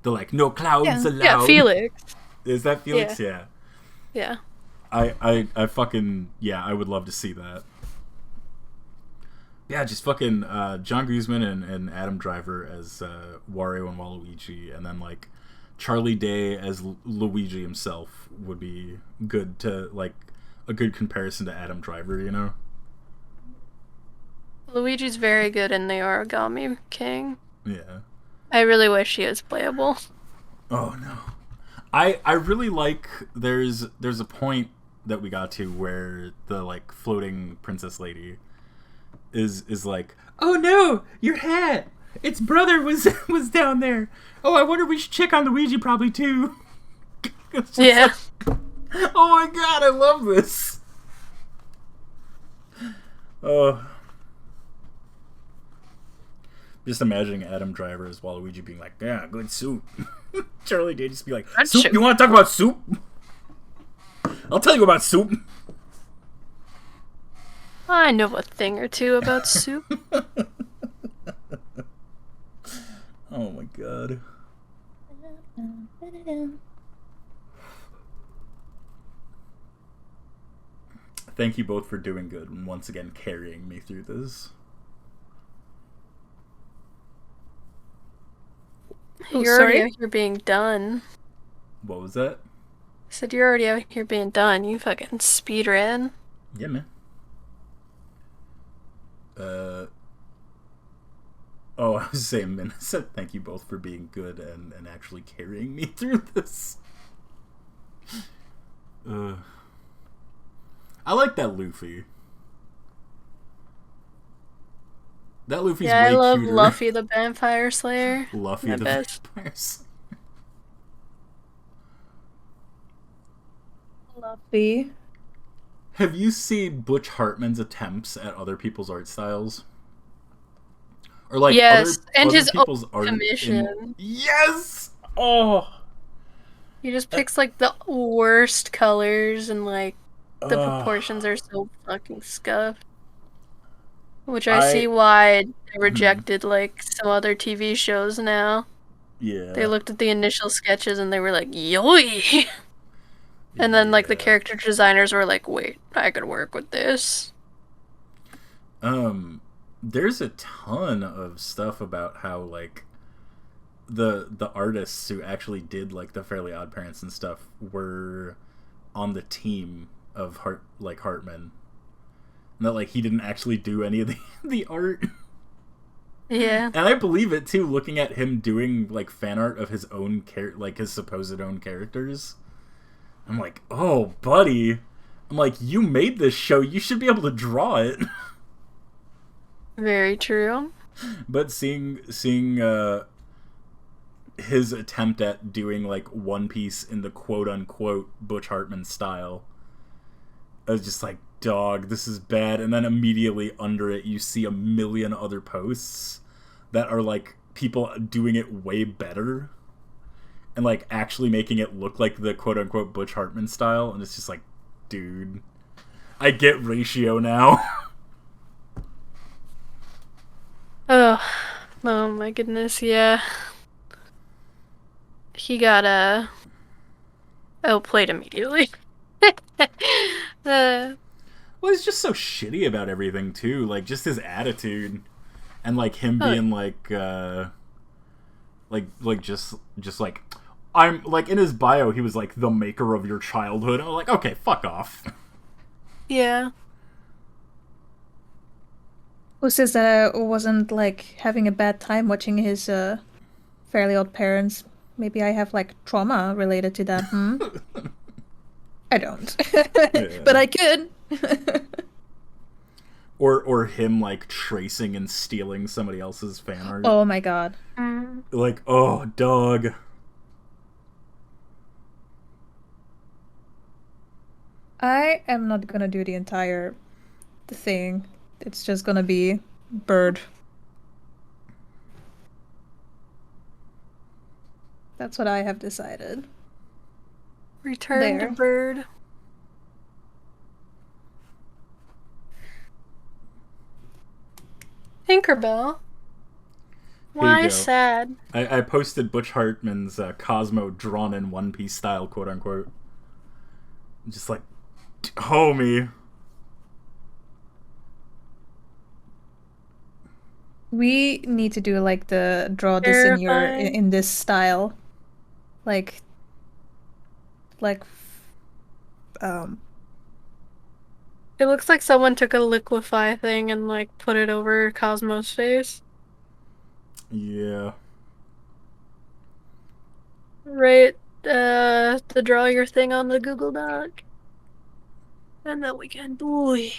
They're like, no clouds allowed. Yeah, Felix. Is that Felix? Yeah. Yeah. I fucking I would love to see that. Yeah, just fucking John Guzman and Adam Driver as Wario and Waluigi, and then like Charlie Day as Luigi himself would be good to like a good comparison to Adam Driver, you know? Luigi's very good in the Origami King. Yeah. I really wish he was playable. Oh no. I really like there's a point that we got to where the like floating princess lady is like, "Oh no, your hat. Its brother was down there. Oh, I wonder we should check on Luigi probably too. Yeah. Like, oh my god, I love this. Just imagining Adam Driver as Waluigi being like, yeah, good soup. Charlie Day just be like, soup? You want to talk about soup? I'll tell you about soup. I know a thing or two about soup. Oh my god. Thank you both for doing good and once again carrying me through this. You're already out here being done. What was that? I said you're already out here being done. You fucking speed ran. Yeah, man. Oh, I was saying, man, I said thank you both for being good and actually carrying me through this. I like that Luffy. That Luffy's way I love cuter. Luffy the Vampire Slayer. Luffy the Vampire Slayer. Luffy. Have you seen Butch Hartman's attempts at other people's art styles? Or like yes, and other his people's own art commission. Yes! Oh! He just picks like the worst colors and like the proportions are so fucking scuffed. Which I see why they rejected like some other TV shows now. Yeah. They looked at the initial sketches and they were like, yoy! And then like the character designers were like, wait, I could work with this. There's a ton of stuff about how like the artists who actually did like the Fairly Odd Parents and stuff were on the team of Hartman. And that like he didn't actually do any of the art. Yeah. And I believe it too, looking at him doing like fan art of his own like his supposed own characters. I'm like, oh buddy. I'm like, you made this show, you should be able to draw it. Very true. But seeing his attempt at doing like One Piece in the quote unquote Butch Hartman style, I was just like, dog, this is bad. And then immediately under it you see a million other posts that are like people doing it way better and like actually making it look like the quote unquote Butch Hartman style, and it's just like, dude, I get ratio now. Oh my goodness, yeah. He got outplayed immediately. Well, he's just so shitty about everything too, like just his attitude, and like him being like just like, I'm like, in his bio he was like the maker of your childhood. I'm like, okay, fuck off. Yeah. Who says that I wasn't like having a bad time watching his Fairly Odd Parents? Maybe I have like trauma related to that. I don't. Yeah. But I could. Or him like tracing and stealing somebody else's fan art. Oh my god. Like, oh dog. I am not gonna do the entire thing. It's just gonna be Bird. That's what I have decided. Return to Bird. Tinkerbell. Why sad? I posted Butch Hartman's Cosmo drawn in One Piece style, quote unquote. Just like, homie. We need to do like the draw this in your in this style, like It looks like someone took a liquefy thing and like put it over Cosmo's face. Yeah. Right, to draw your thing on the Google Doc. And then we can do it.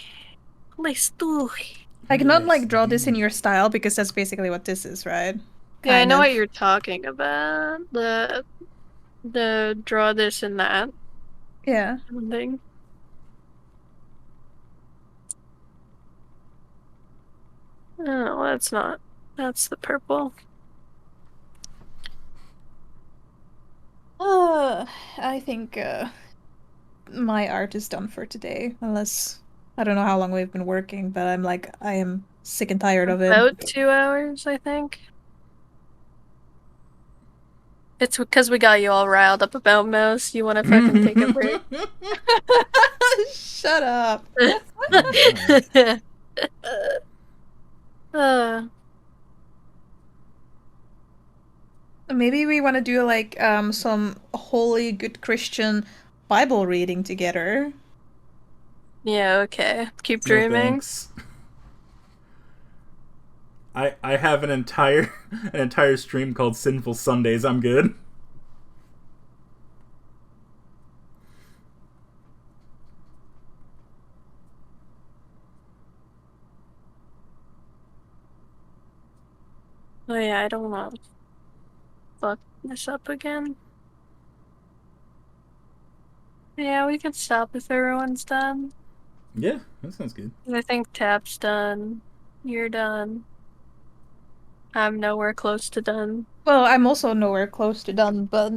Let's do it. I cannot Yes, like draw this in indeed. your style because that's basically what this is, right? Yeah, I Kind know of. what you're talking about. The draw this and that Yeah. thing. Oh, that's not. That's the purple. I think my art is done for today. Unless I don't know how long we've been working, but I am sick and tired of it. About 2 hours, I think. It's because we got you all riled up about Mouse. You want to fucking take a break? Shut up. uh, Maybe we want to do like some holy good Christian Bible reading together. yeah, okay. Keep No dreaming. thanks. I have an entire stream called Sinful Sundays. I'm good. Oh yeah, I don't want to fuck this up again. Yeah, we can stop if everyone's done. Yeah, that sounds good. I think Tap's done. You're done. I'm nowhere close to done. Well, I'm also nowhere close to done, but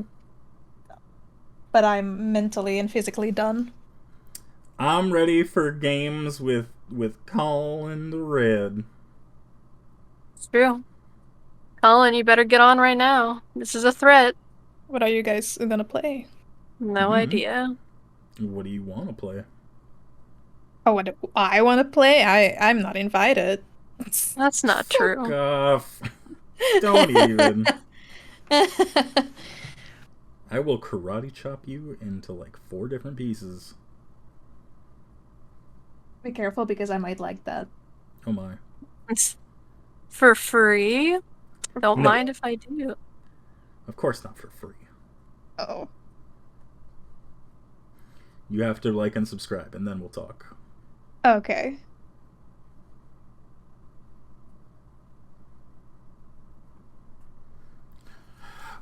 I'm mentally and physically done. I'm ready for games with Colin the Red. It's true. Colin, you better get on right now. This is a threat. What are you guys gonna play? No idea. What do you want to play? Oh, what do I want to play? I'm not invited. That's not Fuck true. off. Don't even. I will karate chop you into like 4 different pieces. Be careful because I might like that. Oh my. It's for free? Don't No. mind if I do. Of course not for free. Oh. You have to like and subscribe, and then we'll talk. Okay.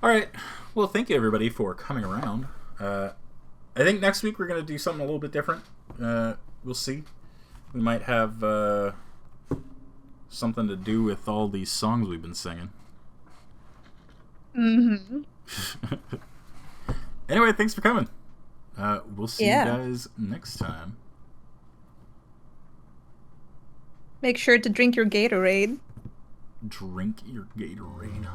All right. Well, thank you everybody for coming around. I think next week we're gonna do something a little bit different. We'll see. We might have something to do with all these songs we've been singing. Mm-hmm. Anyway, thanks for coming. We'll see Yeah. you guys next time. Make sure to drink your Gatorade. Drink your Gatorade.